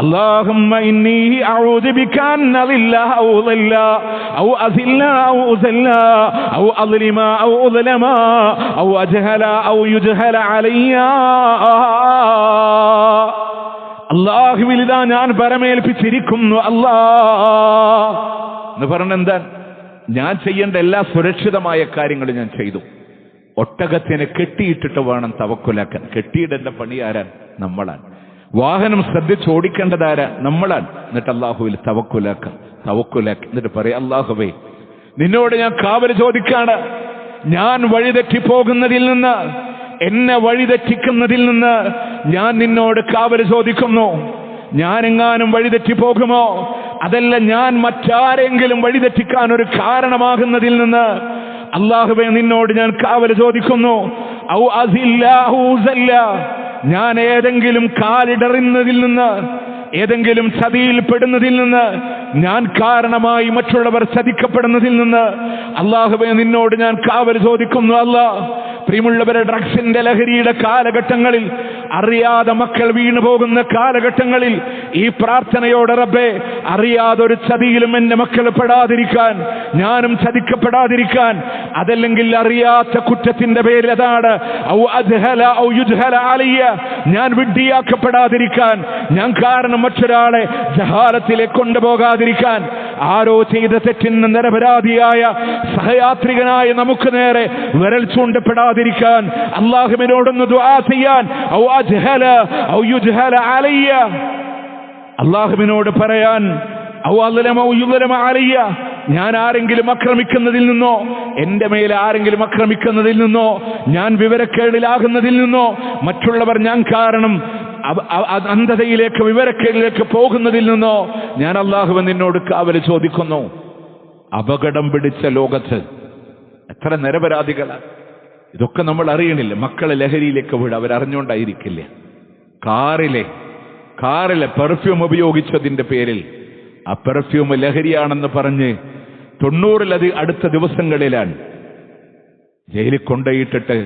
اللهم إني أعوذ بك أن أضل أو أضل أو أذل أو أذل أو أظلم أو أظلم أو أجهل أو يجهل علي. അല്ലാഹുവിൽ ഇതാ ഞാൻ പരമേൽപ്പിച്ചിരിക്കുന്നു അല്ലാഹ് എന്ന് പറഞ്ഞെന്താ? ഞാൻ ചെയ്യേണ്ട എല്ലാ സുരക്ഷിതമായ കാര്യങ്ങളും ഞാൻ ചെയ്തു. ഒട്ടകത്തിനെ കെട്ടിയിട്ടിട്ട് വേണം തവക്കുലാക്കാൻ. കെട്ടിയിടേണ്ട പണി ആരാൻ? നമ്മളാണ്. വാഹനം ശ്രദ്ധിച്ചോടിക്കേണ്ടതാരാ? നമ്മളാണ്. എന്നിട്ട് അല്ലാഹുവിൽ തവക്കുലാക്കാം. എന്നിട്ട് പറയാം, അല്ലാഹുവേ നിന്നോട് ഞാൻ കാവൽ ചോദിക്കാണ്. ഞാൻ വഴിതെറ്റിപ്പോകുന്നതിൽ നിന്ന്, എന്നെ വഴിതെറ്റിക്കുന്നതിൽ നിന്ന് ഞാൻ നിന്നോട് കാവൽ ചോദിക്കുന്നു. ഞാനെങ്ങാനും വഴിതെറ്റിപ്പോകുമോ, അതല്ല ഞാൻ മറ്റാരെങ്കിലും വഴിതെറ്റിക്കാൻ ഒരു കാരണമാകുന്നതിൽ നിന്ന് അല്ലാഹുവേ നിന്നോട് ഞാൻ കാവൽ ചോദിക്കുന്നു. ഔ അസില്ല ഔ ഉസല്ല, ഞാൻ ഏതെങ്കിലും കാലിടറുന്നതിൽ നിന്ന്, ഏതെങ്കിലും ചതിയിൽ പെടുന്നതിൽ നിന്ന്, ഞാൻ കാരണമായി മറ്റുള്ളവർ ചതിക്കപ്പെടുന്നതിൽ നിന്ന് അല്ലാഹുവേ നിന്നോട് ഞാൻ കാവൽ ചോദിക്കുന്നു. അല്ലാഹ് പ്രിയമുള്ളവരെ, ഡ്രഗ്സിന്റെ ലഹരിയുടെ കാലഘട്ടങ്ങളിൽ, അറിയാതെ മക്കൾ വീണു പോകുന്ന കാലഘട്ടങ്ങളിൽ ഈ പ്രാർത്ഥനയോടെ, റബ്ബേ അറിയാതൊരു ചതിയിലും എന്റെ മക്കൾ പെടാതിരിക്കാൻ, ഞാനും ചതിക്കപ്പെടാതിരിക്കാൻ, അതല്ലെങ്കിൽ അറിയാത്ത കുറ്റത്തിന്റെ പേരിൽ അതാണ് ഔ അജ്ഹല ഔ യുജ്ഹല അലയ്യ, ഞാൻ വിഡ്ഢിയാക്കപ്പെടാതിരിക്കാൻ, ഞാൻ കാരണം മറ്റൊരാളെ ജഹാലത്തിലേക്ക് കൊണ്ടുപോകാതിരിക്കാൻ, ആരോ ചെയ്ത തെറ്റിന് നിരപരാധിയായ സഹയാത്രികനായ നമുക്ക് നേരെ വിരൽ ചൂണ്ടപ്പെടാതിരിക്കാൻ അല്ലാഹുവിനോടൊന്ന് ദുആ ചെയ്യാൻ, ഔ അജ്ഹല ഔ യുജ്ഹല അലയ്യ, അല്ലാഹുവിനോട് പറയാൻ, ഔ അദ്ലമ ഔ യുദ്ലമ അലയ്യ, ഞാൻ ആരെങ്കിലും ആക്രമിക്കുന്നതിൽ നിന്നോ, എന്റെ മേലെ ആരെങ്കിലും ആക്രമിക്കുന്നതിൽ നിന്നോ, ഞാൻ വിവരക്കേടിലാകുന്നതിൽ നിന്നോ, മറ്റുള്ളവർ ഞാൻ കാരണം അന്ധതയിലേക്ക് വിവരക്കേടിലേക്ക് പോകുന്നതിൽ നിന്നോ ഞാൻ അല്ലാഹുവേ നിന്നോട് കാവൽ ചോദിക്കുന്നു. അപകടം പിടിച്ച ലോകത്ത് എത്ര നിരപരാധികളാണ്. ഇതൊക്കെ നമ്മൾ അറിയണില്ല. മക്കളെ ലഹരിയിലേക്ക് വീട് അവരറിഞ്ഞുകൊണ്ടായിരിക്കില്ല. കാറിലെ പെർഫ്യൂം ഉപയോഗിച്ചതിന്റെ പേരിൽ ആ പെർഫ്യൂം ലഹരിയാണെന്ന് പറഞ്ഞ് 90 അടുത്ത ദിവസങ്ങളിലാണ് ജയിലിൽ കൊണ്ടുപോയിട്ടിട്ട്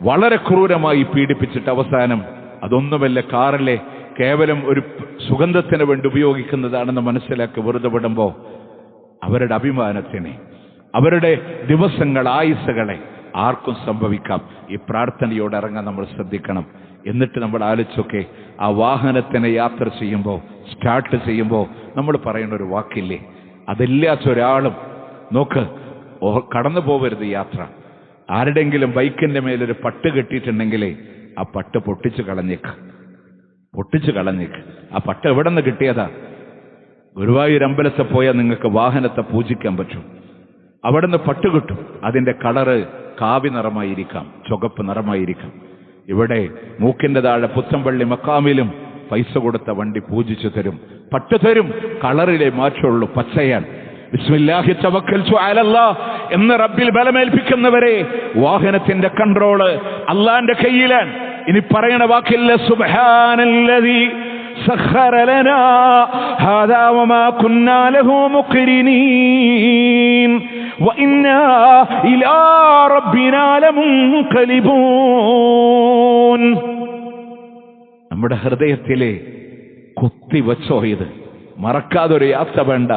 വളരെ ക്രൂരമായി പീഡിപ്പിച്ചിട്ട് അവസാനം അതൊന്നുമല്ല, കാറിലെ കേവലം ഒരു സുഗന്ധത്തിന് വേണ്ടി ഉപയോഗിക്കുന്നതാണെന്ന് മനസ്സിലാക്കി വെറുതെ വിടുമ്പോൾ അവരുടെ അഭിമാനത്തിനെ, അവരുടെ ദിവസങ്ങൾ, ആയുസ്സുകളെ ആർക്കും സംഭവിക്കാം. ഈ പ്രാർത്ഥനയോടെ ഇറങ്ങാൻ നമ്മൾ ശ്രദ്ധിക്കണം. എന്നിട്ട് നമ്മൾ ആലോചിച്ചൊക്കെ ആ വാഹനത്തിനെ യാത്ര ചെയ്യുമ്പോൾ, സ്റ്റാർട്ട് ചെയ്യുമ്പോൾ നമ്മൾ പറയുന്ന ഒരു വാക്കില്ലേ, അതില്ലാത്ത ഒരാളും നോക്ക് കടന്നു പോവരുത് യാത്ര. ആരുടെങ്കിലും ബൈക്കിന്റെ മേലൊരു പട്ട് കെട്ടിയിട്ടുണ്ടെങ്കിലേ ആ പട്ട് പൊട്ടിച്ചു കളഞ്ഞേക്ക്. ആ പട്ട് എവിടെ നിന്ന് കിട്ടിയതാ? ഗുരുവായൂർ അമ്പലത്തിൽ പോയാൽ നിങ്ങൾക്ക് വാഹനത്തെ പൂജിക്കാൻ പറ്റും. അവിടെ നിന്ന് പട്ട് കിട്ടും. അതിന്റെ കളറ് കാവി നിറമായിരിക്കാം, ചുവപ്പ് നിറമായിരിക്കാം. ഇവിടെ മൂക്കിന്റെ താഴെ പുത്തമ്പള്ളി മക്കാമിലും പൈസ കൊടുത്ത വണ്ടി പൂജിച്ചു തരും, പട്ട് തരും. കളറിലെ മാറ്റമുള്ളൂ, പച്ചയാണ്. ബിസ്മില്ലാഹി തവക്കൽതു അലല്ലാഹ് എന്ന് റബ്ബിൽ ബലമേൽപ്പിക്കുന്നവരെ വാഹനത്തിന്റെ കൺട്രോള് അല്ലാഹുവിന്റെ കയ്യിലാണ്. ഇനി പറയണ വാക്കില്ല, സുബ്ഹാനല്ലദീ സഖറ ലനാ ഹാദാ വമാ കുന്നാ ലഹു മുഖ്രിനീൻ വഇന്നാ ഇലാ റബ്ബിനാ ലമുൻഖലിബൂൻ. നമ്മുടെ ഹൃദയത്തിലെ കുത്തിവച്ചോ, ഇത് മറക്കാതൊരു യാത്ര വേണ്ട.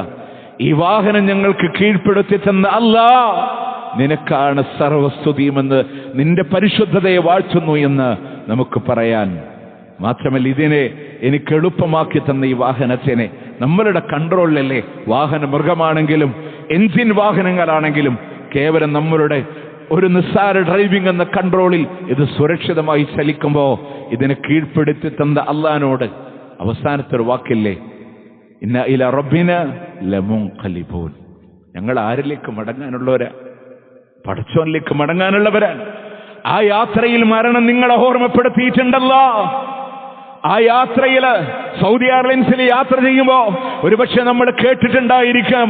ഈ വാഹനം ഞങ്ങൾക്ക് കീഴ്പ്പെടുത്തി തന്ന അല്ലാഹ്, നിനക്കാണ് സർവസ്തുതിയുമെന്ന്, നിന്റെ പരിശുദ്ധതയെ വാഴ്ത്തുന്നു എന്ന് നമുക്ക് പറയാൻ. മാത്രമല്ല, ഇതിനെ എനിക്ക് എളുപ്പമാക്കി തന്ന ഈ വാഹനത്തിനെ നമ്മളുടെ കൺട്രോളിലല്ലേ. വാഹന മൃഗമാണെങ്കിലും എൻജിൻ വാഹനങ്ങളാണെങ്കിലും കേവലം നമ്മളുടെ ഒരു നിസ്സാര ഡ്രൈവിംഗ് എന്ന കൺട്രോളിൽ ഇത് സുരക്ഷിതമായി ചലിക്കുമ്പോൾ ഇതിനെ കീഴ്പ്പെടുത്തി തന്ന അല്ലാഹുവിനോട് അവസാനത്തെ ഒരു വാക്കില്ലേ, ഇന്ന ഇലാ റബ്ബിനാ ലമുൻഖലിബൂൻ. ഞങ്ങൾ ആരിലേക്ക് മടങ്ങാനുള്ളവരാ? പടച്ചോനിലേക്ക് മടങ്ങാനുള്ളവരാണ്. ആ യാത്രയിൽ മരണം നിങ്ങളെ ഓർമ്മപ്പെടുത്തിയിട്ടുണ്ടല്ലോ. ആ യാത്രയിൽ സൗദി എയർലൈൻസിൽ യാത്ര ചെയ്യുമ്പോ ഒരുപക്ഷെ നമ്മൾ കേട്ടിട്ടുണ്ടായിരിക്കാം.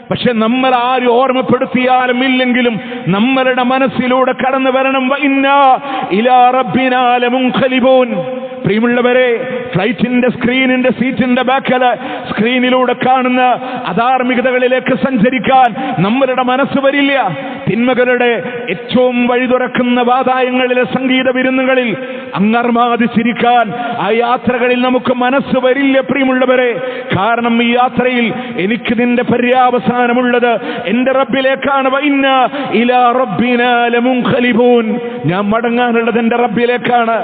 പക്ഷെ നമ്മൾ ആര് ഓർമ്മപ്പെടുത്തിയാലും ഇല്ലെങ്കിലും നമ്മളുടെ മനസ്സിലൂടെ കടന്നു വരണം, വഇന്നാ ഇലാ റബ്ബിനാ ലമുൻഖലിബൂൻ. പ്രിയമുള്ളവരെ, ഫ്ലൈറ്റിന്റെ സ്ക്രീനിന്റെ സീറ്റിന്റെ ബാക്കില് സ്ക്രീനിലൂടെ കാണുന്ന അധാർമികതകളിലേക്ക് സഞ്ചരിക്കാൻ നമ്മളുടെ മനസ്സ് വരില്ല. തിന്മകളുടെ ഏറ്റവും വഴിതുറക്കുന്ന വാതായങ്ങളിലെ സംഗീത വിരുന്നുകളിൽ അങ്ങർമാദിച്ചിരിക്കാൻ ആ യാത്രകളിൽ നമുക്ക് മനസ്സ് വരില്ല പ്രിയമുള്ളവരെ. കാരണം ഈ യാത്രയിൽ എനിക്ക് നിന്റെ പര്യാവസാനമുള്ളത് എന്റെ റബ്ബിലേക്കാണ്. വഇന്നാ ഇലാ റബ്ബിനാ ലമുൻഖലിബൂൻ. ഞാൻ മടങ്ങാനുള്ളത് എന്റെ റബ്ബിലേക്കാണ്.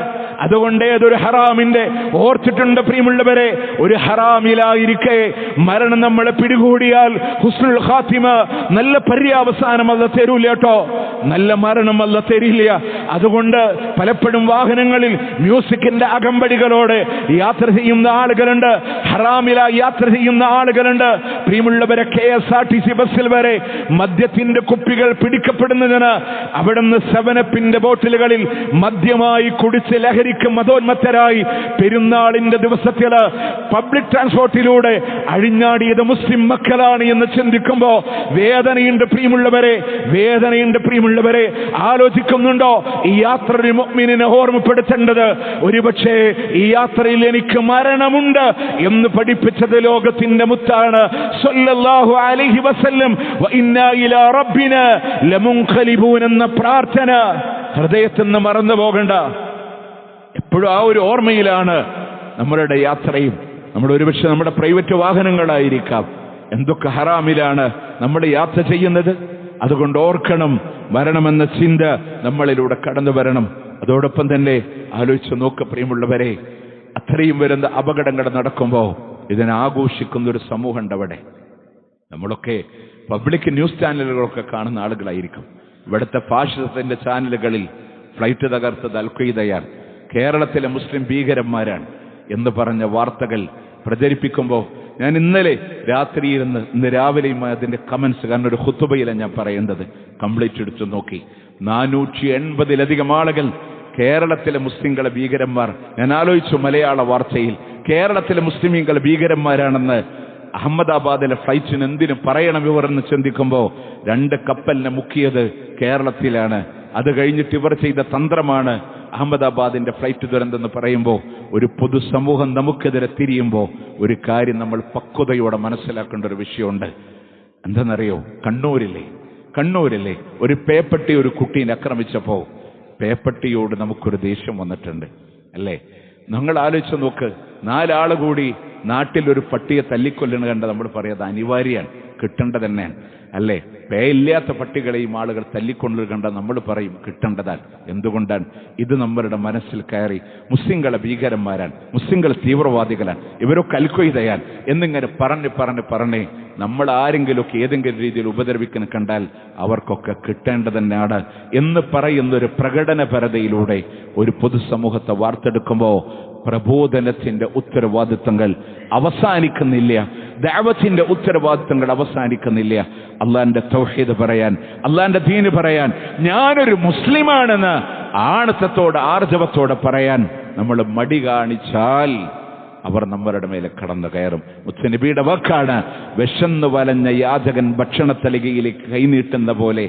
അതുകൊണ്ട് ഏതൊരു ഹറാമിന്റെ ഓർത്തിട്ടുണ്ട് പ്രിയമുള്ളവരെ, ഒരു ഹറാമിലായിരിക്കെ മരണം നമ്മളെ പിടികൂടിയാൽ ഹുസ്നുൽ ഖാത്തിമ, നല്ല പര്യാവസാനം അല്ല തരൂല കേട്ടോ, നല്ല മരണം അല്ല തരില്ല. അതുകൊണ്ട് പലപ്പോഴും വാഹനങ്ങളിൽ മ്യൂസിക്കിന്റെ അകമ്പടികളോടെ യാത്ര ചെയ്യുന്ന ആളുകളുണ്ട്, ഹറാമിലായി യാത്ര ചെയ്യുന്ന ആളുകളുണ്ട്. പ്രിയമുള്ളവരെ, KSRTC ബസ്സിൽ വരെ മദ്യത്തിന്റെ കുപ്പികൾ പിടിക്കപ്പെടുന്നതിന് അവിടുന്ന് 7-അപ്പിന്റെ ബോട്ടിലുകളിൽ മദ്യമായി കുടിച്ച് ലഹരിക്ക് മതോന്മത്തരായി പെരുന്നാളിന്റെ ദിവസത്തിൽ പബ്ലിക് ട്രാൻസ്പോർട്ടിലൂടെ അഴിഞ്ഞാടിയത് മുസ്ലിം മക്കളാണ് എന്ന് ചിന്തിക്കുമ്പോ വേദനയുണ്ട് പ്രിയമുള്ളവരെ, വേദനയുണ്ട് പ്രിയമുള്ളവരെ. ആലോചിക്കുന്നുണ്ടോ ഈ യാത്രയിൽ മുഅ്മിനിനെ ഓർമ്മപ്പെടുത്തേണ്ടത്? ഒരുപക്ഷെ ഈ യാത്രയിൽ എനിക്ക് മരണമുണ്ട് എന്ന് പഠിപ്പിച്ചത് ലോകത്തിന്റെ മുത്താണ് സ്വല്ലല്ലാഹു അലൈഹി വസല്ലം. വഇന്നാ ഇലാ റബ്ബിനാ ലമുൻഖലിബൂൻ എന്ന പ്രാർത്ഥന ഹൃദയത്തിൽ നിന്ന് മറന്നു പോകണ്ട. എപ്പോഴും ആ ഒരു ഓർമ്മയിലാണ് നമ്മളുടെ യാത്രയും. നമ്മൾ ഒരുപക്ഷെ നമ്മുടെ പ്രൈവറ്റ് വാഹനങ്ങളായിരിക്കാം, എന്തൊക്കെ ഹറാമിലാണ് നമ്മൾ യാത്ര ചെയ്യുന്നത്. അതുകൊണ്ട് ഓർക്കണം, മരണമെന്ന ചിന്ത നമ്മളിലൂടെ കടന്നു വരണം. അതോടൊപ്പം തന്നെ ആലോചിച്ച് നോക്ക് പ്രിയമുള്ളവരെ, അത്രയും വരുന്ന അപകടങ്ങൾ നടക്കുമ്പോൾ ഇതിനെ ആഘോഷിക്കുന്ന ഒരു സമൂഹമുണ്ട് അവിടെ. നമ്മളൊക്കെ പബ്ലിക് ന്യൂസ് ചാനലുകളൊക്കെ കാണുന്ന ആളുകളായിരിക്കും. ഇവിടുത്തെ ഫാഷിസത്തിന്റെ ചാനലുകളിൽ ഫ്ലൈറ്റ് തകർത്തത് അൽ-ഖ്വയ്ദയാണ്, കേരളത്തിലെ മുസ്ലിം ഭീകരന്മാരാണ് എന്ന് പറഞ്ഞ വാർത്തകൾ പ്രചരിപ്പിക്കുമ്പോൾ ഞാൻ ഇന്നലെ രാത്രിയിരുന്ന് ഇന്ന് രാവിലെയും അതിന്റെ കമന്റ്സ്, കാരണം ഒരു ഖുതുബയിലാണ് ഞാൻ പറയുന്നത്, കംപ്ലീറ്റ് എടുത്തു നോക്കി. 480-ലധികം ആളുകൾ കേരളത്തിലെ മുസ്ലിങ്ങളെ ഭീകരന്മാർ. ഞാൻ ആലോചിച്ചു, മലയാള വാർത്തയിൽ കേരളത്തിലെ മുസ്ലിമീങ്ങൾ ഭീകരന്മാരാണെന്ന് അഹമ്മദാബാദിലെ ഫ്ലൈറ്റിന് എന്തിനു പറയണം ഇവരെന്ന് ചിന്തിക്കുമ്പോൾ 2 കപ്പലിനെ മുക്കിയത് കേരളത്തിലാണ്. അത് കഴിഞ്ഞിട്ട് ഇവർ ചെയ്ത തന്ത്രമാണ് അഹമ്മദാബാദിന്റെ ഫ്ലൈറ്റ് ദുരന്തം എന്ന് പറയുമ്പോൾ ഒരു പൊതുസമൂഹം നമുക്കെതിരെ തിരിയുമ്പോൾ ഒരു കാര്യം നമ്മൾ പക്വതയോടെ മനസ്സിലാക്കേണ്ട ഒരു വിഷയമുണ്ട്. എന്താണെന്നറിയോ? കണ്ണൂരിലെ ഒരു പേപ്പട്ടി ഒരു കുട്ടീനെ ആക്രമിച്ചപ്പോ പേപ്പട്ടിയോട് നമുക്കൊരു ദേഷ്യം വന്നിട്ടുണ്ട് അല്ലേ? നിങ്ങൾ ആലോചിച്ച് നോക്ക്, 4 ആള് കൂടി നാട്ടിൽ ഒരു പട്ടിയെ തല്ലിക്കൊല്ലണ കണ്ട നമ്മൾ പറയാതെ അനിവാര്യമാണ്, കിട്ടേണ്ടത് തന്നെയാണ് അല്ലേ? പേയില്ലാത്ത പട്ടികളെയും ആളുകൾ തല്ലിക്കൊണ്ടു കണ്ട നമ്മൾ പറയും കിട്ടേണ്ടതാണ്. എന്തുകൊണ്ടാണ്? ഇത് നമ്മളുടെ മനസ്സിൽ കയറി മുസ്ലിങ്ങളെ ഭീകരന്മാരാണ്, മുസ്ലിങ്ങൾ തീവ്രവാദികളാണ്, ഇവരൊക്കെ അൽ-ഖ്വയ്ദയാണ് എന്നിങ്ങനെ പറഞ്ഞ് നമ്മൾ ആരെങ്കിലുമൊക്കെ ഏതെങ്കിലും രീതിയിൽ ഉപദ്രവിക്കുന്ന കണ്ടാൽ അവർക്കൊക്കെ കിട്ടേണ്ടത് തന്നെയാണ് എന്ന് പറയുന്നൊരു പ്രകടനപരതയിലൂടെ ഒരു പൊതുസമൂഹത്തെ വാർത്തെടുക്കുമ്പോൾ പ്രബോധനത്തിന്റെ ഉത്തരവാദിത്തങ്ങൾ അവസാനിക്കുന്നില്ല, ദഅവത്തിന്റെ ഉത്തരവാദിത്തങ്ങൾ അവസാനിക്കുന്നില്ല. അള്ളാന്റെ തൗഹീദ് പറയാൻ, അള്ളാന്റെ ദീന് പറയാൻ, ഞാനൊരു മുസ്ലിമാണെന്ന് ആണത്തത്തോടെ ആർജവത്തോടെ പറയാൻ നമ്മൾ മടി കാണിച്ചാൽ അവർ നമ്മളുടെ മേലെ കടന്നു കയറും. മുത്തനബിയുടെ വാക്കാണ്, വിശന്നു വലഞ്ഞ യാചകൻ ഭക്ഷണത്തലികയിലേക്ക് കൈനീട്ടുന്ന പോലെ